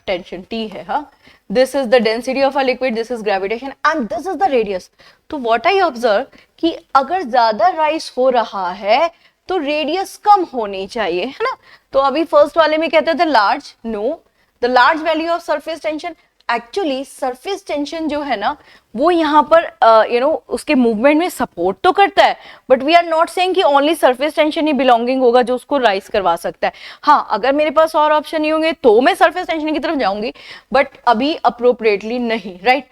tension T है, हाँ, this is the density of a liquid, this is gravitation, and this is the radius. तो what I observe कि अगर ज्यादा rise हो रहा है तो रेडियस कम होनी चाहिए, है ना। तो अभी फर्स्ट वाले में कहते थे large, no, the large value of surface tension, actually surface tension जो है ना वो यहाँ पर उसके मूवमेंट में सपोर्ट तो करता है, but we are not saying कि ओनली सरफेस टेंशन ही बिलोंगिंग होगा जो उसको राइज करवा सकता है। हाँ, अगर मेरे पास और ऑप्शन नहीं होंगे तो मैं सरफेस टेंशन की तरफ जाऊंगी, बट अभी अप्रोप्रिएटली नहीं, right.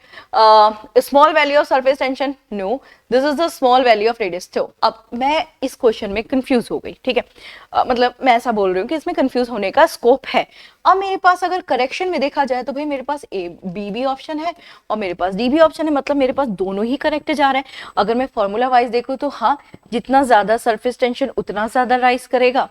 Small value of surface tension, no, this is the small value of radius. तो अब मैं इस क्वेश्चन में कंफ्यूज हो गई, ठीक है, मतलब मैं ऐसा बोल रही हूँ कि इसमें कंफ्यूज होने का स्कोप है। अब मेरे पास अगर करेक्शन में देखा जाए तो भाई मेरे पास ए बी भी ऑप्शन है और मेरे पास डी भी ऑप्शन है, मतलब मेरे पास दोनों ही करेक्ट जा रहे हैं। अगर मैं फॉर्मूला वाइज देखूं तो हाँ, जितना ज्यादा सरफेस टेंशन उतना ज्यादा राइज करेगा,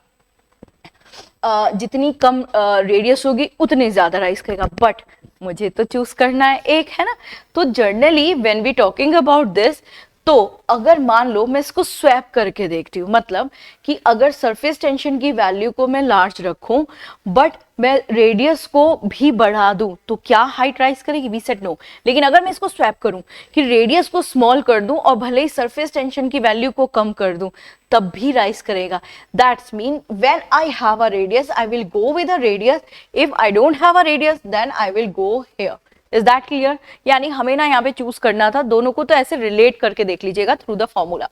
जितनी कम रेडियस होगी उतनी ज्यादा राइज करेगा, बट मुझे तो चूज करना है एक, है ना। तो generally when we talking about this, तो अगर मान लो मैं इसको स्वैप करके देखती हूँ, मतलब कि अगर सरफेस टेंशन की वैल्यू को मैं लार्ज रखूं बट मैं रेडियस को भी बढ़ा दूं तो क्या हाइट राइज करेगी? We said no. लेकिन अगर मैं इसको स्वैप करूं कि रेडियस को स्मॉल कर दूं और भले ही सरफेस टेंशन की वैल्यू को कम कर दूं तब भी राइज करेगा। That's mean when I have a radius I will go with a radius, if I don't have a radius then I will go here. Is that clear? यानी हमें ना यहाँ पे चूज करना था, दोनों को तो ऐसे रिलेट करके देख लीजिएगा थ्रू द फॉर्मूला।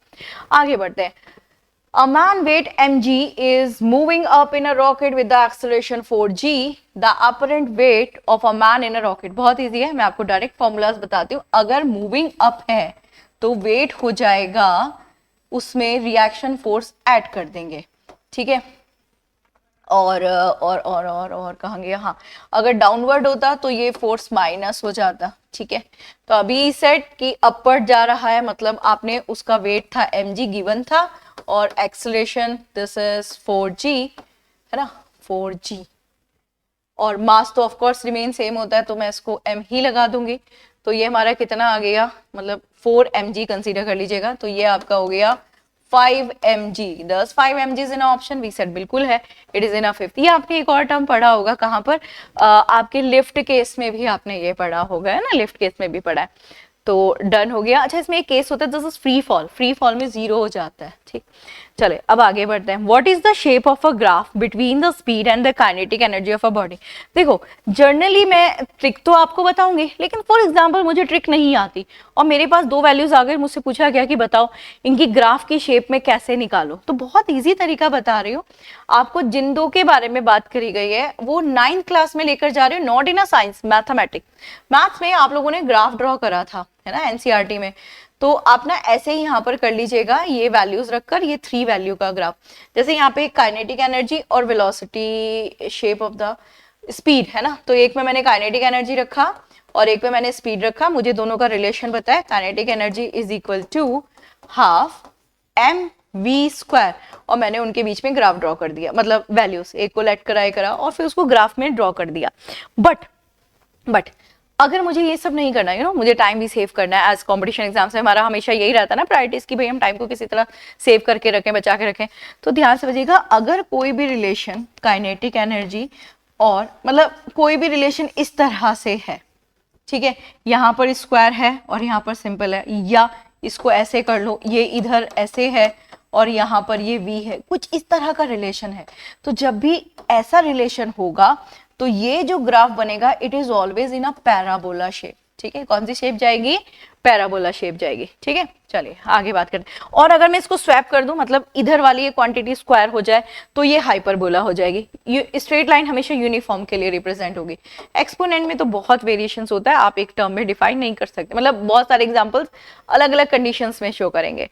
आगे बढ़ते हैं। A man weight mg is moving up in a rocket with the acceleration 4g. The apparent weight of a man in a rocket, बहुत इजी है, मैं आपको डायरेक्ट फॉर्मूलाज बताती हूँ। अगर मूविंग अप है तो वेट हो जाएगा, उसमें रिएक्शन फोर्स ऐड कर देंगे, ठीक है। और कहाँ गया, हाँ, अगर डाउनवर्ड होता तो ये फोर्स माइनस हो जाता, ठीक है। तो अभी सेट कि अपवर्ड जा रहा है, मतलब आपने उसका वेट था mg गिवन था, और एक्सेलरेशन दिस इज 4g, है ना, 4g, और मास तो ऑफ कोर्स रिमेन सेम होता है, तो मैं इसको m ही लगा दूंगी। तो ये हमारा कितना आ गया, मतलब 4 mg कंसीडर कर लीजिएगा, तो ये आपका हो गया 5 mg। दस 5 mg in option, we said बिल्कुल है, it is in a fifth. ये आपने एक और टर्म पढ़ा होगा, कहाँ पर, आपके लिफ्ट केस में भी आपने ये पढ़ा होगा, है ना, लिफ्ट केस में भी पढ़ा है। तो डन हो गया। अच्छा, इसमें एक केस होता है this is free fall, free fall में 0 हो जाता है, ठीक। चले अब आगे बढ़ते हैं। What is the shape of a graph between the speed and the kinetic energy of a body. देखो, जनरली मैं ट्रिक तो आपको बताऊंगी, लेकिन फॉर एग्जांपल मुझे ट्रिक नहीं आती और मेरे पास दो वैल्यूज आ गई, मुझसे पूछा गया कि बताओ इनकी ग्राफ की शेप में कैसे निकालो, तो बहुत ईजी तरीका बता रही हूँ आपको। जिन दो के बारे में बात करी गई है वो 9th क्लास में लेकर जा रहे हो, not in a science, mathematics. Maths में आप लोगों ने ग्राफ ड्रॉ करा था, है ना, एनसीईआरटी में। तो आप ना ऐसे ही यहाँ पर कर लीजिएगा, ये वैल्यूज रखकर, ये 3 वैल्यू का ग्राफ। जैसे यहाँ पे काइनेटिक एनर्जी और velocity shape of the speed, है ना, तो एक में मैंने काइनेटिक एनर्जी रखा और एक में मैंने स्पीड रखा। मुझे दोनों का रिलेशन पता है, kinetic energy is equal to half m v square, और मैंने उनके बीच में ग्राफ ड्रॉ कर दिया, मतलब वैल्यूज एक को लेट कराए करा और फिर उसको ग्राफ में ड्रॉ कर दिया। बट अगर मुझे ये सब नहीं करना, मुझे टाइम भी सेव करना है, एज कॉम्पिटिशन एग्जाम से हमारा हमेशा यही रहता है ना प्रायोरिटीज की, भाई हम टाइम को किसी तरह सेव करके रखें, बचा के रखें। तो ध्यान से बजिएगा, अगर कोई भी रिलेशन काइनेटिक एनर्जी और मतलब कोई भी रिलेशन इस तरह से है, ठीक है, यहाँ पर स्क्वायर है और यहाँ पर सिंपल है, या इसको ऐसे कर लो, ये इधर ऐसे है और यहाँ पर ये v है, कुछ इस तरह का रिलेशन है। तो जब भी ऐसा रिलेशन होगा तो ये जो ग्राफ बनेगा it is always in a parabola shape, ठीक है। कौन सी शेप जाएगी, पैराबोला शेप जाएगी, ठीक है। चलिए आगे बात करते हैं। और अगर मैं इसको स्वैप कर दूं, मतलब इधर वाली ये क्वांटिटी स्क्वायर हो जाए, तो ये हाइपरबोला हो जाएगी। ये स्ट्रेट लाइन हमेशा यूनिफॉर्म के लिए रिप्रेजेंट होगी। एक्सपोनेंट में तो बहुत वेरिएशंस होता है, आप एक टर्म में डिफाइन नहीं कर सकते, मतलब बहुत सारे एग्जांपल्स अलग अलग कंडीशंस में शो करेंगे।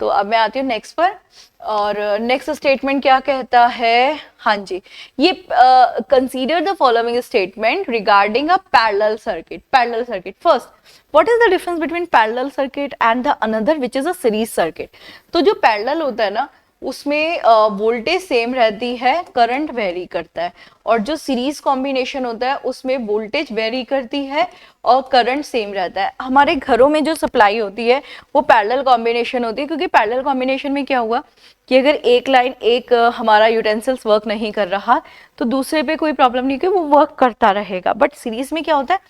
तो अब मैं आती हूँ नेक्स्ट पर, और नेक्स्ट स्टेटमेंट क्या कहता है, हाँ जी, ये consider the following statement regarding a parallel circuit. Parallel circuit, first, what is the difference between parallel circuit and the another which is a series circuit. तो जो पैरेलल होता है ना, उसमें वोल्टेज सेम रहती है, करंट वेरी करता है, और जो सीरीज कॉम्बिनेशन होता है उसमें वोल्टेज वेरी करती है और करंट सेम रहता है। हमारे घरों में जो सप्लाई होती है वो पैरेलल कॉम्बिनेशन होती है, क्योंकि पैरेलल कॉम्बिनेशन में क्या हुआ कि अगर एक लाइन, एक हमारा यूटेंसिल्स वर्क नहीं कर रहा तो दूसरे पे कोई प्रॉब्लम नहीं, क्योंकि वो वर्क करता रहेगा। बट सीरीज में क्या होता है,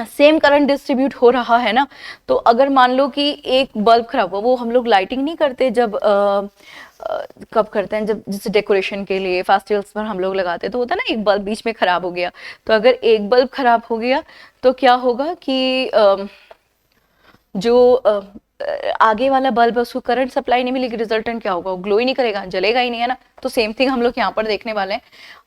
सेम करंट डिस्ट्रीब्यूट हो रहा है ना। तो अगर मान लो कि एक बल्ब खराब हुआ, वो हम लोग लाइटिंग नहीं करते जब कब करते हैं, जब जैसे डेकोरेशन के लिए फेस्टिवल्स पर हम लोग लगाते हैं, तो होता है ना एक बल्ब बीच में खराब हो गया। तो अगर एक बल्ब खराब हो गया तो क्या होगा कि जो आगे वाला बल्ब है उसको करंट सप्लाई नहीं मिलेगी, रिजल्टेंट क्या होगा, वो ग्लो ही नहीं करेगा, जलेगा ही नहीं, है ना। तो सेम थिंग हम लोग यहाँ पर देखने वाले हैं।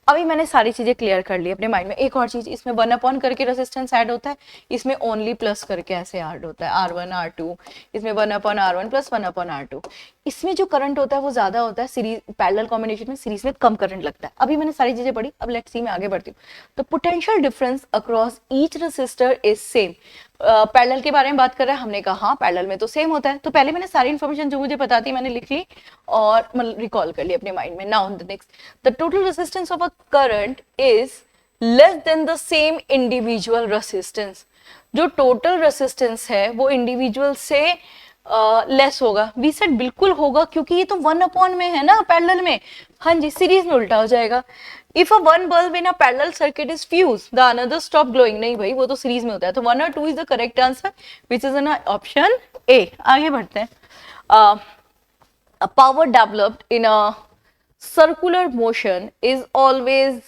अभी मैंने सारी चीजें क्लियर कर ली अपने माइंड में। एक और चीज, इसमें 1 करके रेजिस्टेंस ऐड होता है, इसमें ओनली प्लस करके ऐसे ऐड होता है, R1 R2, इसमें 1/R1 प्लस 1/R2। इसमें जो करंट होता है वो ज्यादा होता है, सीरीज पैरेलल कॉम्बिनेशन में सीरीज में कम करंट लगता है। अभी मैंने सारी चीजें पढ़ी, अब लेट्स सी मैं आगे बढ़ती हूँ। तो potential difference across each resistor is same. Parallel के बारे में बात कर रहे हैं, हमने कहा हाँ पैरेलल में तो सेम होता है। तो पहले मैंने सारी इन्फॉर्मेशन जो मुझे पता थी मैंने लिख ली और मतलब रिकॉल कर ली अपने माइंड में। Now the next, the total resistance of a current is less than the same individual resistance. जो टोटल रेसिस्टेंस है वो इंडिविजुअल से लेस होगा। वी सेड बिल्कुल होगा, क्योंकि ये तो 1 में है ना पैरेलल में। हाँ जी, सीरीज में उल्टा हो जाएगा। If a one bulb in a parallel circuit is fused, the another stop glowing। नहीं भाई, वो तो सीरीज में होता है। तो 1 और 2 is the correct answer, which is in option A। आगे बढ़ते हैं। A power developed in a circular motion is always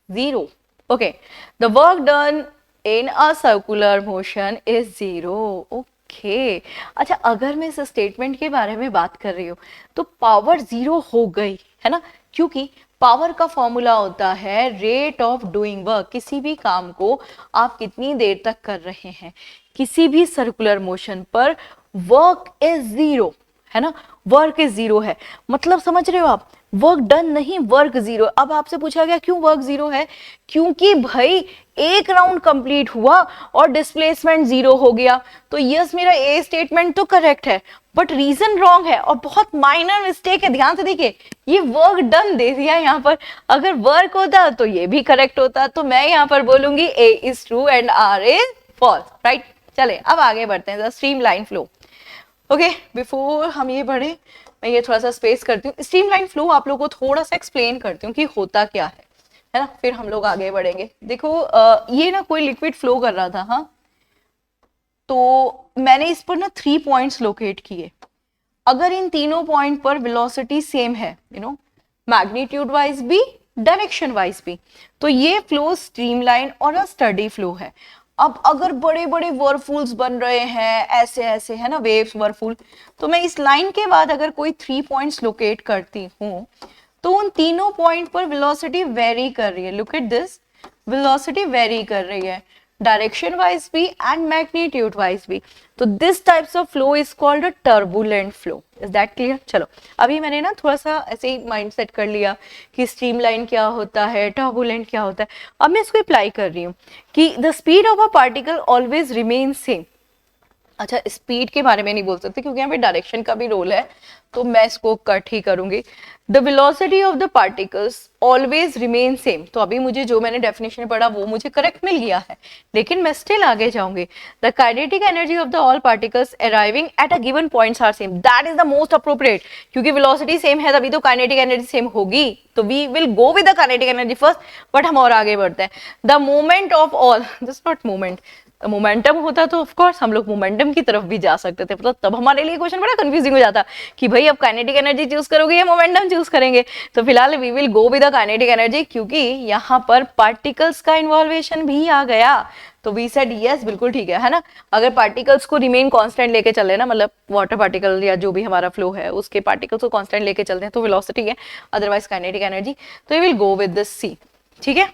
zero। Okay, the work done in a circular motion is zero। Okay, अच्छा, अगर मैं इस स्टेटमेंट के बारे में बात कर रही हूँ तो पावर 0 हो गई है ना, क्योंकि पावर का फॉर्मूला होता है रेट ऑफ डूइंग वर्क। किसी भी काम को आप कितनी देर तक कर रहे हैं, किसी भी सर्कुलर मोशन पर वर्क इज 0, है ना, वर्क इज जीरो है, मतलब समझ रहे हो आप, वर्क डन नहीं, वर्क जीरो। अब आपसे पूछा गया क्यों वर्क जीरो है, क्योंकि भाई एक राउंड कंप्लीट हुआ और डिस्प्लेसमेंट जीरो हो गया। तो यस, मेरा ए स्टेटमेंट तो करेक्ट है, बट रीजन रॉन्ग है और बहुत माइनर मिस्टेक है। ध्यान से देखिए, ये वर्क डन दे दिया यहाँ पर, अगर वर्क होता तो ये भी करेक्ट होता। तो मैं यहाँ पर बोलूंगी A is true and R is false, right. चले अब आगे बढ़ते हैं, स्ट्रीमलाइन फ्लो। ओके, बिफोर हम ये बढ़े, मैं ये थोड़ा सा स्पेस करती हूँ। स्ट्रीमलाइन फ्लो आप लोगों को थोड़ा सा एक्सप्लेन करती हूँ कि होता क्या है ना, फिर हम लोग आगे बढ़ेंगे। देखो ये ना कोई लिक्विड फ्लो कर रहा था, हाँ, तो मैंने इस पर ना 3 पॉइंट्स लोकेट किए। अगर इन तीनों पॉइंट पर वेलोसिटी सेम है, यू नो, मैग्नीट्यूड वाइज भी, डायरेक्शन वाइज भी, तो ये फ्लो स्ट्रीमलाइन और स्टडी फ्लो है। अब अगर बड़े बड़े वर्फूल्स बन रहे हैं ऐसे ऐसे, है ना, वेव्स वर्फूल, तो मैं इस लाइन के बाद अगर कोई 3 पॉइंट्स लोकेट करती हूँ तो उन तीनों पॉइंट पर वेलोसिटी वेरी कर रही है। Look at this, velocity very कर रही है डायरेक्शन वाइज भी एंड मैग्नीट्यूड वाइज भी। तो this types of flow is called a turbulent flow. Is that clear? चलो अभी मैंने ना थोड़ा सा ऐसे ही माइंड सेट कर लिया कि स्ट्रीमलाइन क्या होता है, टर्बुलेंट क्या होता है। अब मैं इसको अप्लाई कर रही हूँ कि the speed of a particle always remain same. अच्छा, स्पीड के बारे में नहीं बोल सकते क्योंकि यहाँ पे डायरेक्शन का भी रोल है, तो मैं इसको कट ही करूंगी। The velocity of the particles always remain same. तो अभी मुझे जो मैंने डेफिनेशन पढ़ा वो मुझे करेक्ट मिल गया है, लेकिन मैं स्टिल आगे जाऊंगी। The kinetic energy of the all particles arriving at a given points are same. That is the most appropriate, क्योंकि वेलोसिटी सेम है तभी तो काइनेटिक एनर्जी सेम होगी, तो we will go with the kinetic energy first. But हम और आगे बढ़ते हैं। The moment of all, this not moment, momentum होता तो ऑफ कोर्स हम लोग मोमेंटम की तरफ भी जा सकते थे, मतलब तब हमारे लिए क्वेश्चन बड़ा कंफ्यूजिंग हो जाता कि भाई अब काइनेटिक एनर्जी चूज करोगे या मोमेंटम चूज करेंगे। तो फिलहाल we will go with the kinetic energy, क्योंकि यहाँ पर पार्टिकल्स का इन्वॉल्वेशन भी आ गया। तो वी सेड यस, बिल्कुल ठीक है ना। अगर पार्टिकल्स को रिमेन कांस्टेंट लेके चले ना, मतलब वाटर पार्टिकल या जो भी हमारा फ्लो है उसके पार्टिकल्स को कांस्टेंट लेके चलते हैं तो वेलोसिटी है, अदरवाइज काइनेटिक एनर्जी। तो we will go with this C, ठीक है।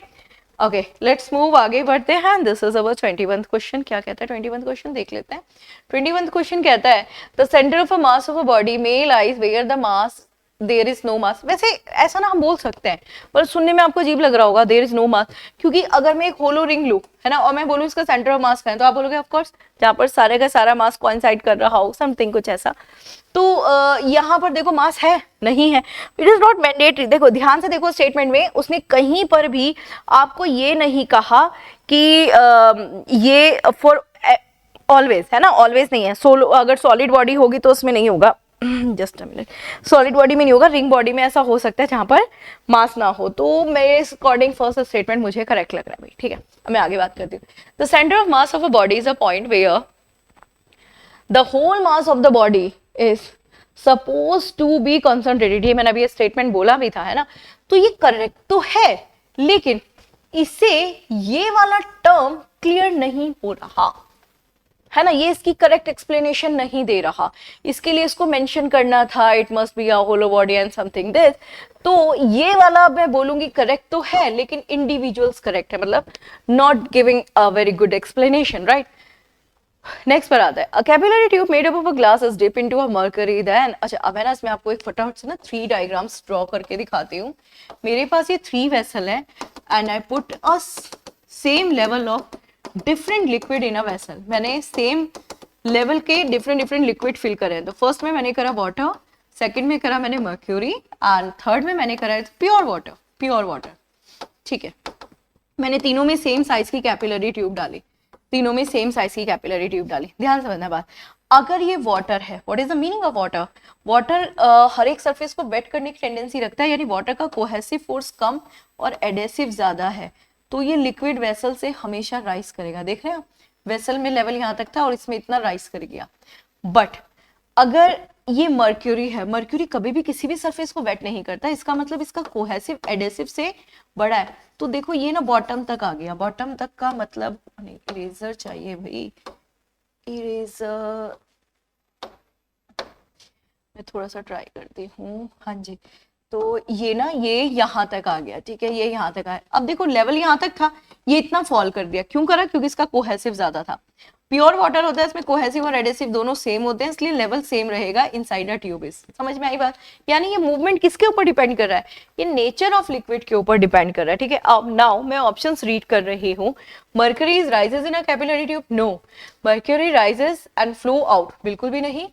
ओके, लेट्स मूव, आगे बढ़ते हैं। This is our 21th question. क्या कहता है 21th क्वेश्चन, देख लेते हैं। 21th क्वेश्चन कहता है the centre of a mass of a body may lies where the mass there is no mass. वैसे ऐसा ना हम बोल सकते हैं, पर सुनने में आपको अजीब लग रहा होगा देयर इज नो मास, क्योंकि अगर मैं एक होलो रिंग लूं, है ना, और मैं बोलूं इसका सेंटर ऑफ मास कहाँ है, तो आप बोलोगे ऑफ कोर्स जहां पर सारे का सारा मास कोइंसाइड कर रहा हो, समथिंग कुछ ऐसा। तो यहाँ पर देखो मास है नहीं है, इट इज नॉट मैंडेटरी। देखो ध्यान से देखो, स्टेटमेंट में उसने कहीं पर भी आपको ये नहीं कहा कि ये फॉर ऑलवेज, है ना, ऑलवेज नहीं है। सोलो अगर सॉलिड बॉडी होगी तो उसमें नहीं होगा, just a minute, solid body में नहीं होगा, रिंग बॉडी में ऐसा हो सकता है जहां पर मास ना हो। तो मेरे अकॉर्डिंग फर्स्ट स्टेटमेंट मुझे करेक्ट लग रहा है भाई, ठीक है। अब मैं आगे बात करती हूँ। The centre of mass of a body is a point where the whole mass of the body is suppose to be concentrated. ये मैंने अभी स्टेटमेंट बोला भी था, है ना। तो ये करेक्ट तो है, लेकिन इससे ये वाला टर्म क्लियर नहीं हो रहा, है ना, ये इसकी करेक्ट एक्सप्लेनेशन नहीं दे रहा। इसके लिए इसको मेंशन करना था, it must be a hollow body and something this. तो ये वाला मैं बोलूंगी करेक्ट तो है, लेकिन इंडिविजुअल्स करेक्ट है, मतलब not giving a very good explanation, right. Next पर आता है, a capillary tube made up of a glass is dip into a mercury then. अच्छा, अब है ना, इसमें आपको एक फटाफट से ना 3 डायग्राम्स ड्रॉ करके दिखाती हूँ। मेरे पास ये 3 वेसल है and I put a same level of different liquid in a vessel. मैंने सेम लेवल के डिफरेंट लिक्विड फिल करे हैं। तो फर्स्ट में मैंने करा वाटर, सेकंड में करा मैंने मर्क्यूरी एंड थर्ड में मैंने करा प्योर वाटर, ठीक है। मैंने तीनों में सेम साइज की कैपिलरी ट्यूब डाली, तीनों में सेम साइज की कैपिलरी ट्यूब डाली। ध्यान से समझना बात, अगर ये वाटर है, what is the meaning of water? Water हर एक सरफेस को वेट करने की टेंडेंसी रखता है, यानी वाटर का कोहेसिव फोर्स कम और एडेसिव ज्यादा है, तो ये लिक्विड वेसल से हमेशा राइज करेगा। देख रहे हैं, वेसल में लेवल यहाँ तक था और इसमें इतना राइज कर गया। बट अगर ये मर्क्यूरी है, मर्क्यूरी कभी भी किसी भी सरफेस को वेट नहीं करता, इसका मतलब इसका कोहेसिव एडेसिव से बड़ा है। तो देखो ये ना बॉटम तक आ गया, बॉटम तक का मतलब, इरेजर चाहिए भाई, इरेजर, मैं थोड़ा सा ट्राई करती हूँ। हाँ जी, तो ये ना ये यहाँ तक आ गया, ठीक है, ये यहाँ तक आया। अब देखो लेवल यहाँ तक था, ये इतना फॉल कर दिया, क्यों करा? क्योंकि इसका कोहेसिव ज्यादा था। प्योर वाटर होता है इसमें कोहेसिव और एडेसिव दोनों सेम होते हैं, इसलिए लेवल सेम रहेगा इनसाइड अ ट्यूब इज। समझ में आई बात? यानी ये मूवमेंट किसके ऊपर डिपेंड कर रहा है? ये नेचर ऑफ लिक्विड के ऊपर डिपेंड कर रहा है। ठीक है, अब नाउ मैं ऑप्शंस रीड कर रही हूँ। Mercury rises in a capillary tube, no. Mercury rises and flow out, बिल्कुल भी नहीं।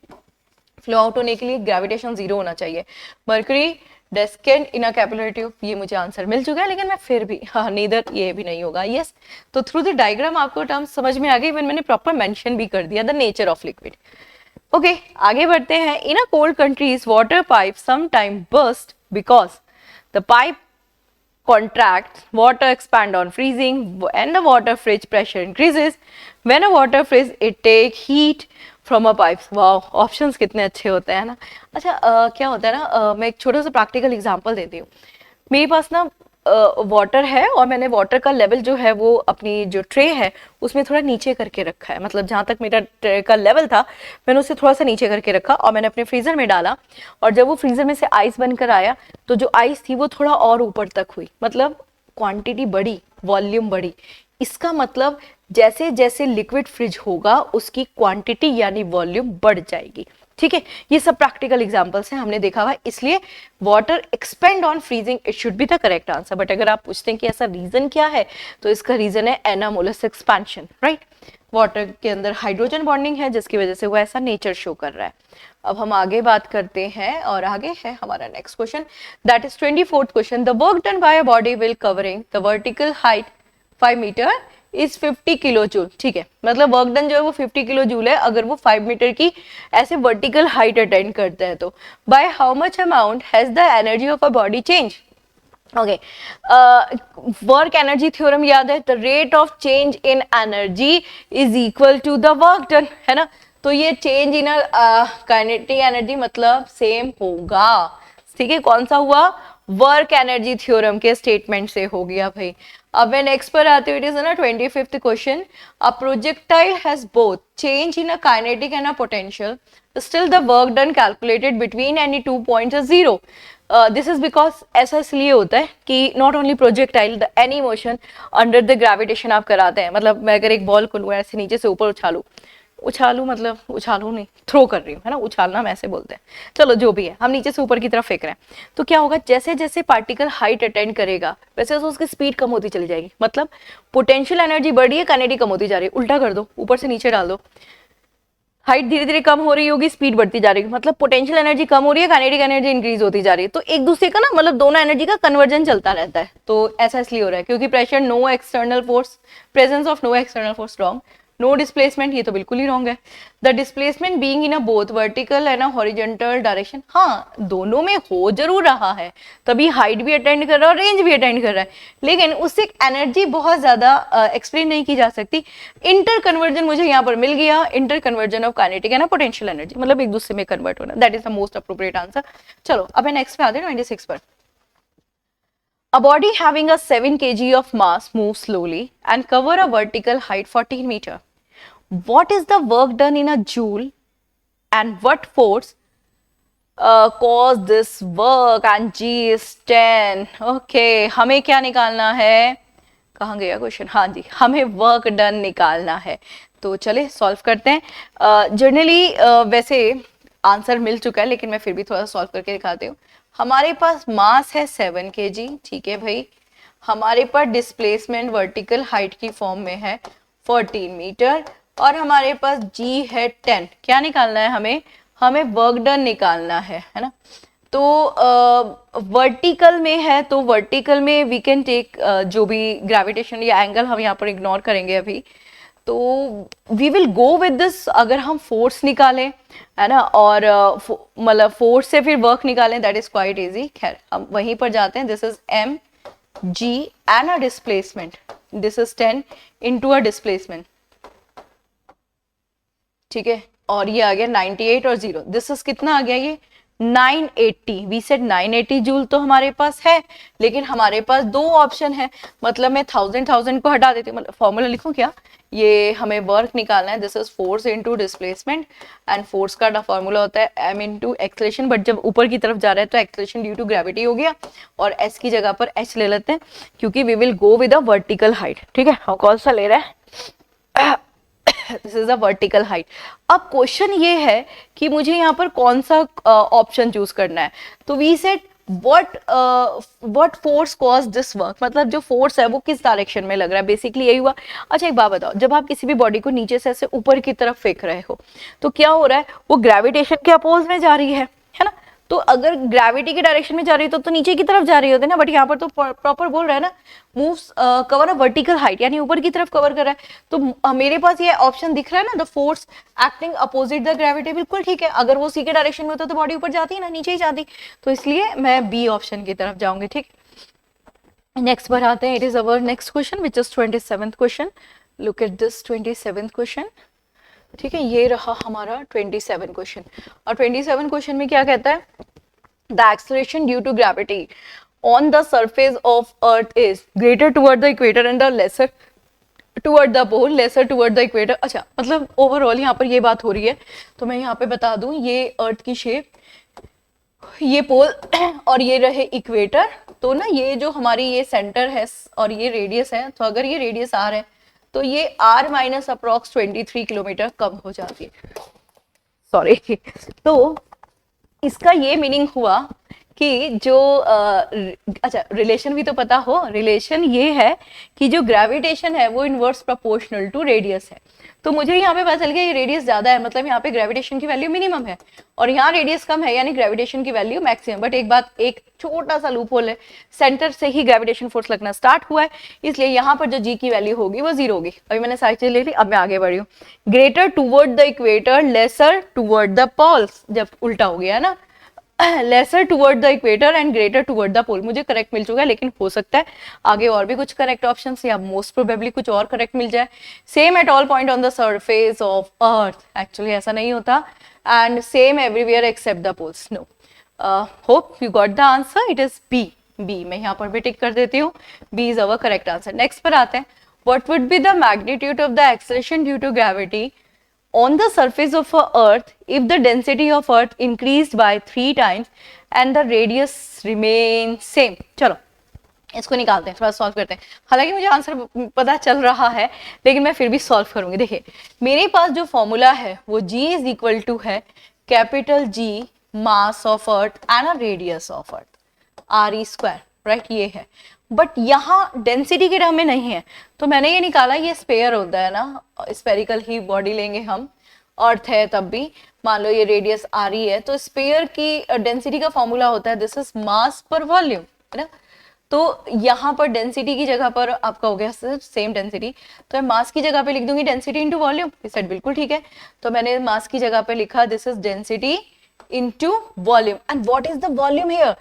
फ्लो आउट होने के लिए ग्रेविटेशन 0 होना चाहिए। Mercury descend in a capillary tube, ये मुझे आंसर मिल चुका है, लेकिन मैं फिर भी हाँ नीदर, ये भी नहीं होगा। यस, तो थ्रू द डायग्राम आपको टर्म्स समझ में आ गई, इवन मैंने प्रॉपर मेंशन भी कर दिया the nature of liquid. Okay, आगे बढ़ते हैं। In a cold countries water pipe some time burst because the pipe contracts, water expand on freezing, and the water fridge pressure increases. When a water fridge, it take heat from a pipe. Wow, options कितने अच्छे होते हैं ना। अच्छा, क्या होता है ना, मैं एक छोटा सा प्रैक्टिकल एग्जांपल देती हूँ। मेरे पास ना वाटर है और मैंने वाटर का लेवल जो है वो अपनी जो ट्रे है उसमें थोड़ा नीचे करके रखा है, मतलब जहाँ तक मेरा ट्रे का लेवल था मैंने उसे थोड़ा सा नीचे करके रखा और मैंने अपने फ्रीजर में डाला। और जब वो फ्रीजर में से आइस बनकर आया तो जो आइस थी वो थोड़ा और ऊपर तक हुई, मतलब क्वांटिटी बढ़ी, वॉल्यूम बढ़ी। इसका मतलब जैसे जैसे लिक्विड फ्रिज होगा उसकी क्वांटिटी यानी वॉल्यूम बढ़ जाएगी। ठीक है, ये सब प्रैक्टिकल एग्जांपल्स हैं, हमने देखा हुआ है, इसलिए water expand on freezing it should be the correct answer. But अगर आप पूछते हैं कि ऐसा रीजन क्या है, तो इसका रीजन है एनामोलस एक्सपेंशन, राइट। वाटर के अंदर हाइड्रोजन बॉन्डिंग है जिसकी वजह से वो ऐसा नेचर शो कर रहा है। अब हम आगे बात करते हैं और आगे है हमारा next question, that is 24th question. The work done by a body will covering the vertical height 5 metre is 50 kilo joule. ठीक है, मतलब वर्क डन जो है वो 50 किलो जूल है अगर वो 5 मीटर की ऐसे वर्टिकल हाइट अटेंड करता है तो। By how much amount has the energy of a body change? Okay, work energy theorem याद है, the rate of change in energy is equal to the work done, है ना। तो ये चेंज इन काइनेटिक एनर्जी मतलब same होगा। ठीक है, कौन सा हुआ? वर्क एनर्जी थ्योरम के स्टेटमेंट से हो गया भाई। अब मैं नेक्स्ट पर आती हूँ, इट इज ना 25th question. A projectile has both change in a kinetic and a potential, still the work done calculated between any 2 points is 0। This is because ऐसा इसलिए होता है कि not only projectile, the any motion under the gravitation आप कराते हैं। मतलब मैं अगर एक बॉल को लूँ ऐसे नीचे से ऊपर उछालू मतलब उछालू नहीं, थ्रो कर रही हूँ, है ना, उछालना हम ऐसे बोलते हैं। चलो जो भी है, हम नीचे से ऊपर की तरफ फेंक रहे हैं, तो क्या होगा, जैसे जैसे पार्टिकल हाइट अटेंड करेगा वैसे वैसे उसकी स्पीड कम होती चली जाएगी। मतलब पोटेंशियल एनर्जी बढ़ी है, काइनेटिक कम होती जा रही है। उल्टा कर दो, ऊपर से नीचे डाल दो, हाइट धीरे धीरे कम हो रही होगी, स्पीड बढ़ती जा रही है, मतलब पोटेंशियल एनर्जी कम हो रही है, काइनेटिक एनर्जी इंक्रीज होती जा रही है। तो एक दूसरे का ना मतलब दोनों एनर्जी का कन्वर्जन चलता रहता है। तो ऐसा इसलिए हो रहा है क्योंकि pressure, no external force, presence of no external force, wrong. No displacement, ये तो बिल्कुल ही रॉन्ग है। The displacement being in a both vertical and a horizontal direction, हाँ दोनों में हो जरूर रहा है, तभी हाइट भी अटेंड कर रहा है और रेंज भी अटेंड कर रहा है, लेकिन उससे एनर्जी बहुत ज्यादा एक्सप्लेन नहीं की जा सकती। इंटर कन्वर्जन मुझे यहाँ पर मिल गया, inter conversion of kinetic and potential energy, मतलब एक दूसरे में कन्वर्ट होना, that is the most appropriate answer. चलो अब नेक्स्ट पे आते हैं 26 पर। A body having a 7 kg of mass moves slowly and cover a vertical height 14 meter. What is the work done in a joule and what force caused this work? And G is 10. Okay, हमें क्या निकालना है? कहाँ गया question? हाँ जी, हमें work done निकालना है। तो चले सॉल्व करते हैं। जनरली वैसे आंसर मिल चुका है, लेकिन मैं फिर भी थोड़ा सॉल्व करके दिखाती हूँ। हमारे पास मास है 7 kg, ठीक है भाई। हमारे पास डिस्प्लेसमेंट वर्टिकल हाइट की फॉर्म में है 14 मीटर और हमारे पास जी है 10। क्या निकालना है हमें वर्क डन निकालना है ना। तो वर्टिकल में है, तो वर्टिकल में वी कैन टेक जो भी ग्रेविटेशन या एंगल हम यहाँ पर इग्नोर करेंगे अभी। तो we will go with this, अगर हम फोर्स निकालें है ना, और मतलब फोर्स से फिर वर्क निकालें, दैट इज क्वाइट इजी। खैर हम वहीं पर जाते हैं। This is m g and a displacement, this is 10 into a displacement, ठीक है। और ये आ गया 98 और 0, दिस इज कितना आ गया ये 980। वी सेड 980 जूल तो हमारे पास है, लेकिन हमारे पास दो ऑप्शन है, मतलब मैं 1000 को हटा देती हूँ। मतलब फॉर्मूला लिखूं क्या, ये हमें वर्क निकालना है, this is force into displacement and force का फॉर्मूला होता है एम इनटू एक्सेलरेशन, बट जब ऊपर की तरफ जा रहा है तो एक्सेलरेशन ड्यू टू ग्रेविटी हो गया और एस की जगह पर एच ले लेते हैं क्योंकि we will go with a vertical height, ठीक है। हम कौन सा ले रहे हैं this is a vertical height. अब क्वेश्चन ये है कि मुझे यहाँ पर कौन सा ऑप्शन चूज करना है। तो we said what force cause this work, मतलब जो फोर्स है वो किस डायरेक्शन में लग रहा है, बेसिकली यही हुआ। अच्छा एक बात बताओ, जब आप किसी भी बॉडी को नीचे से ऐसे ऊपर की तरफ फेंक रहे हो तो क्या हो रहा है, वो ग्रेविटेशन के अपोज में जा रही है ना। तो अगर ग्रेविटी के डायरेक्शन में जा रही है तो नीचे की तरफ जा रही होती है ना, बट यहाँ पर तो प्रॉपर बोल रहा है ना मूव्स कवर अ वर्टिकल हाइट, यानी ऊपर की तरफ कवर कर रहा है। तो मेरे पास ये ऑप्शन दिख रहा है ना, the force acting opposite the gravity, बिल्कुल ठीक है। अगर वो सी के डायरेक्शन में होता तो बॉडी ऊपर जाती है ना, नीचे ही जाती। तो इसलिए मैं बी ऑप्शन की तरफ जाऊंगी, ठीक। नेक्स्ट पर आते हैं, it is our next question which is 27th question. Look at this 27th question, ठीक है। ये रहा हमारा 27 क्वेश्चन, और 27 क्वेश्चन में क्या कहता है, the acceleration due to gravity on the surface of earth is greater toward the equator and the lesser toward the pole, lesser toward the equator. अच्छा मतलब ओवरऑल यहाँ पर ये बात हो रही है। तो मैं यहाँ पे बता दूं, ये अर्थ की शेप, ये पोल और ये रहे इक्वेटर। तो ना ये जो हमारी ये सेंटर है और ये रेडियस है, तो अगर ये रेडियस आर है तो ये आर माइनस अप्रॉक्स 23 किलोमीटर कम हो जाती है, सॉरी। तो इसका ये मीनिंग हुआ कि जो अच्छा रिलेशन भी तो पता हो, रिलेशन ये है कि जो ग्रेविटेशन है वो इनवर्स प्रोपोर्शनल टू रेडियस है। तो मुझे यहाँ पे पता चल गया ये रेडियस ज्यादा है, मतलब यहाँ पे ग्रेविटेशन की वैल्यू मिनिमम है और यहाँ रेडियस कम है, यानी ग्रेविटेशन की वैल्यू मैक्सिमम। बट एक बात, एक छोटा सा लूप होल है, सेंटर से ही ग्रेविटेशन फोर्स लगना स्टार्ट हुआ है, इसलिए यहाँ पर जो जी की वैल्यू होगी वो 0 होगी। अभी मैंने सारी चीज ले ली, अब मैं आगे बढ़ी हूँ। Greater toward the equator, lesser toward the poles, जब उल्टा हो गया है ना, lesser toward the equator and greater toward the pole. मुझे करेक्ट मिल चुका है, लेकिन हो सकता है आगे और भी कुछ करेक्ट ऑप्शंस या मोस्ट प्रोबेबली कुछ और करेक्ट मिल जाए। Same at all point on the surface of earth, actually ऐसा नहीं होता, and same everywhere except the poles. No, hope you got the answer, it is B. B मैं यहाँ पर भी टिक कर देती हूँ, B is our correct answer. Next पर आते हैं, what would be the magnitude of the acceleration due to gravity on the surface of a earth if the density of earth increased by 3 times and the radius remains same। चलो इसको निकालते हैं, थोड़ा solve करते हैं। हालांकि मुझे answer पता चल रहा है, लेकिन मैं फिर भी सॉल्व करूंगी। देखिए मेरे पास जो फॉर्मूला है वो G इज इक्वल टू है capital G mass of earth and a radius of earth, RE², right, ये है। बट यहाँ डेंसिटी के टर्म में नहीं है, तो मैंने ये निकाला, ये स्फेयर होता है ना, स्फेरिकल ही बॉडी लेंगे हम, अर्थ है तब भी, मान लो ये रेडियस RE है, तो स्फेयर की डेंसिटी का फॉर्मूला होता है दिस इज मास पर वॉल्यूम, है ना। तो यहाँ पर डेंसिटी की जगह पर आपका हो गया सिर्फ सेम डेंसिटी, तो मैं मास की जगह पे लिख दूंगी डेंसिटी इंटू वॉल्यूम, इस साइड बिल्कुल ठीक है। तो मैंने मास की जगह पे लिखा this is density into volume, and what is the volume here,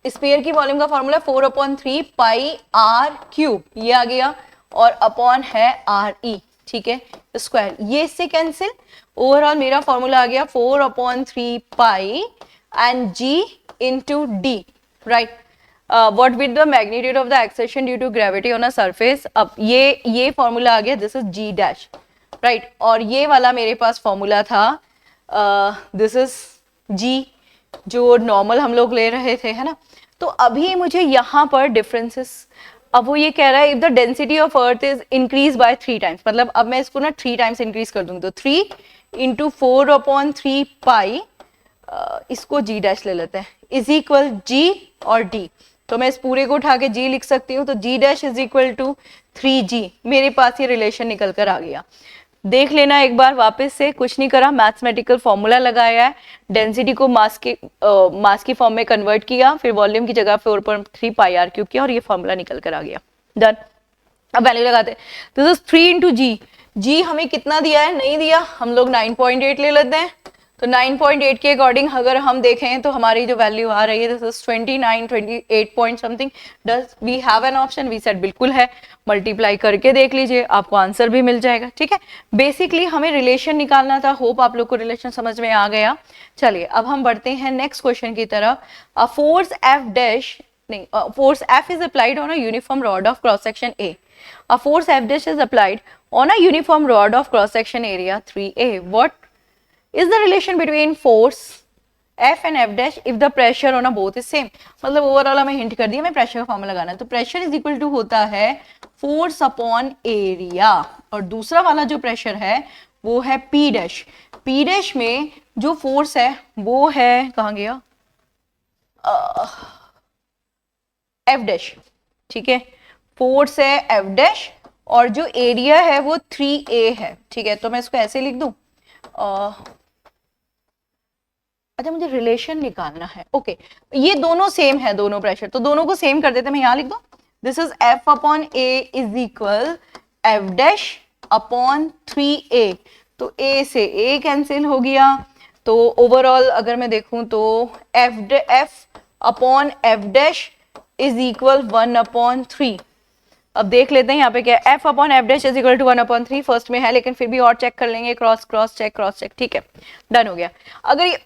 sphere की वॉल्यूम का फॉर्मूला 4/3 पाई आर क्यूब, ये आ गया, और अपॉन है RE, ठीक है, स्क्वायर, ये इससे कैंसिल, ओवरऑल मेरा फॉर्मूला आ गया 4/3 pi and G into D, right. What with the magnitude of the acceleration due to gravity on a surface, अब ये फॉर्मूला आ गया this is G dash, right, और ये वाला मेरे पास फॉर्मूला था दिस इज G जो नॉर्मल हम लोग ले रहे थे, है ना। तो अभी मुझे यहाँ पर डिफरेंसेस, अब वो ये कह रहा है if the density of earth is increase by 3 times, मतलब अब मैं इसको ना 3 टाइम्स इंक्रीज कर दूंगी, तो 3 इंटू 4/3 पाई, इसको G डैश ले लेते हैं, इज इक्वल G और D, तो मैं इस पूरे को उठा के G लिख सकती हूँ, तो G dash is equal to 3G, मेरे पास ये रिलेशन निकल कर आ गया। देख लेना एक बार वापस से, कुछ नहीं करा, मैथमेटिकल फॉर्मूला लगाया है, डेंसिटी को मास की फॉर्म में कन्वर्ट किया, फिर वॉल्यूम की जगह 4/3 पाई आर क्यूब किया, और ये फॉर्मूला निकल कर आ गया, डन। अब वैल्यू लगाते हैं, दिस इज 3 इंटू जी हमें कितना दिया है, नहीं दिया, हम लोग 9.8 ले लेते हैं। तो 9.8 के अकॉर्डिंग अगर हम देखें तो हमारी जो वैल्यू आ रही है this is 28 point something. Does we have an option, we said बिल्कुल है, मल्टीप्लाई करके देख लीजिए, आपको आंसर भी मिल जाएगा, ठीक है। बेसिकली हमें रिलेशन निकालना था, होप आप लोग को रिलेशन समझ में आ गया। चलिए अब हम बढ़ते हैं नेक्स्ट क्वेश्चन की तरफ। Force F is applied on a uniform rod of cross section A. A force F dash is applied on a uniform rod of cross section area 3A. What is the relation between force F and F dash if the pressure on both is same, मतलब overall हमें hint कर दिया, हमें pressure का formula लगाना है। तो pressure is equal to होता है फोर्स अपॉन एरिया, और दूसरा वाला जो प्रेशर है वो है पी डैश। पी डैश में जो फोर्स है वो है, कहाँ गया, एफ डैश, ठीक है, फोर्स है एफ डैश, और जो एरिया है वो 3a है, ठीक है। तो मैं इसको ऐसे लिख दूं, अच्छा मुझे रिलेशन निकालना है, ओके, ये दोनों सेम है दोनों प्रेशर, तो दोनों को सेम कर देते हैं। मैं यहां लिख दूं, this is F upon A is equal F dash upon 3a, तो a से a कैंसिल हो गया, तो ओवरऑल अगर मैं देखूं तो f upon f dash is equal 1/3। अब देख लेते हैं यहाँ पे क्या है, f upon f dash is equal to 1/3 first में है, लेकिन फिर भी और चेक कर लेंगे, क्रॉस चेक, ठीक है, डन हो गया। अगर ये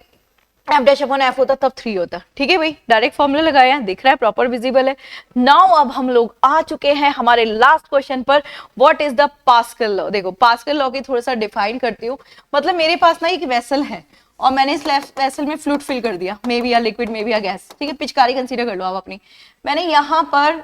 एफ डैश अपॉन एफ होता तब 3 होता, ठीक है भाई, डायरेक्ट फॉर्मूला लगाया, दिख रहा है, प्रॉपर विजिबल है। नाउ अब हम लोग आ चुके हैं हमारे लास्ट क्वेश्चन पर, what is the pascal law. देखो पास्कल लॉ की थोड़ा सा डिफाइन करती हूँ, मतलब मेरे पास ना एक वेसल है और मैंने इस वेसल में फ्लूइड फिल कर दिया, मे बी या लिक्विड मे बी या गैस, ठीक है, पिचकारी कंसीडर कर लो आप अपनी। मैंने यहाँ पर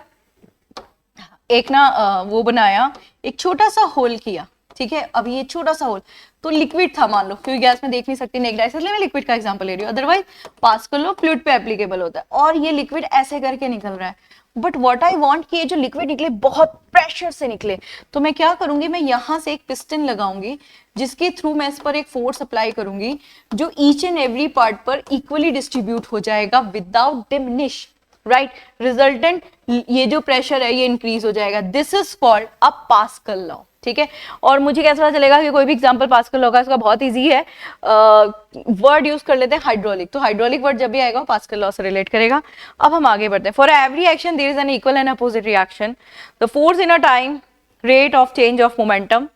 एक ना वो बनाया, एक छोटा सा होल किया, ठीक है। अब ये छोटा सा होल तो लिक्विड था मान लो, क्योंकि गैस में देख नहीं सकती नेक्ड आइस, इसलिए मैं लिक्विड का एग्जांपल ले रही हूँ, अदरवाइज पास्कल लॉ फ्लूइड पे एप्लीकेबल होता है। और ये लिक्विड ऐसे करके निकल रहा है, बट व्हाट आई वांट कि ये जो लिक्विड निकले बहुत प्रेशर से निकले, तो मैं क्या करूंगी, मैं यहाँ से एक पिस्टन लगाऊंगी जिसके थ्रू मैं इस पर एक फोर्स अप्लाई करूंगी जो ईच एंड एवरी पार्ट पर इक्वली डिस्ट्रीब्यूट हो जाएगा विदाउट डिमिनिश, राइट, रिजल्टेंट ये जो प्रेशर है ये इंक्रीज हो जाएगा। This is called a pascal law, ठीक है। और मुझे कैसे पता चलेगा कि कोई भी एग्जांपल पास्कल लॉ का, इसका बहुत इजी है, वर्ड यूज कर लेते हैं हाइड्रोलिक, तो हाइड्रोलिक वर्ड जब भी आएगा पास्कल लॉ से रिलेट करेगा। अब हम आगे बढ़ते हैं। For every action there is an equal and opposite reaction, the force in a time rate of change of momentum,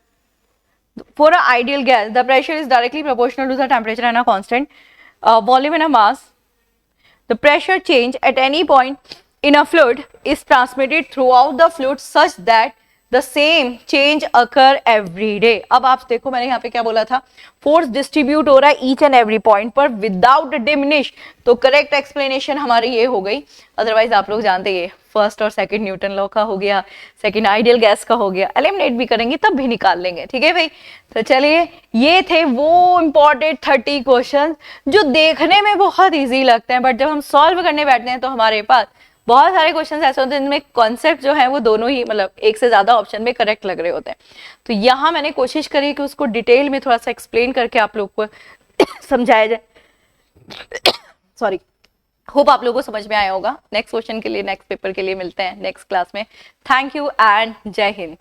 for an ideal gas the pressure is directly proportional to the temperature and a constant volume in a mass. The pressure change at any point in a fluid is transmitted throughout the fluid such that the same change occur every day. अब आप देखो मैंने यहाँ पे क्या बोला था, force distribute हो रहा है ईच एंड एवरी पॉइंट पर विदाउट डिमिनिश, तो करेक्ट एक्सप्लेनेशन हमारी ये हो गई। अदरवाइज आप लोग जानते हैं फर्स्ट और सेकंड न्यूटन लॉ का हो गया, सेकंड आइडियल गैस का हो गया, एलिमिनेट भी करेंगे तब भी निकाल लेंगे, ठीक है भाई। तो चलिए ये थे वो इंपॉर्टेंट 30 क्वेश्चन जो देखने में बहुत ईजी लगते हैं, बट जब हम सॉल्व करने बैठते हैं तो हमारे पास बहुत सारे क्वेश्चन ऐसे होते हैं जिनमें कॉन्सेप्ट जो है वो दोनों ही, मतलब एक से ज्यादा ऑप्शन में करेक्ट लग रहे होते हैं। तो यहाँ मैंने कोशिश करी कि उसको डिटेल में थोड़ा सा एक्सप्लेन करके आप लोग को समझाया जाए। सॉरी, होप आप लोगों को समझ में आया होगा। नेक्स्ट क्वेश्चन के लिए, नेक्स्ट पेपर के लिए मिलते हैं नेक्स्ट क्लास में। थैंक यू एंड जय हिंद।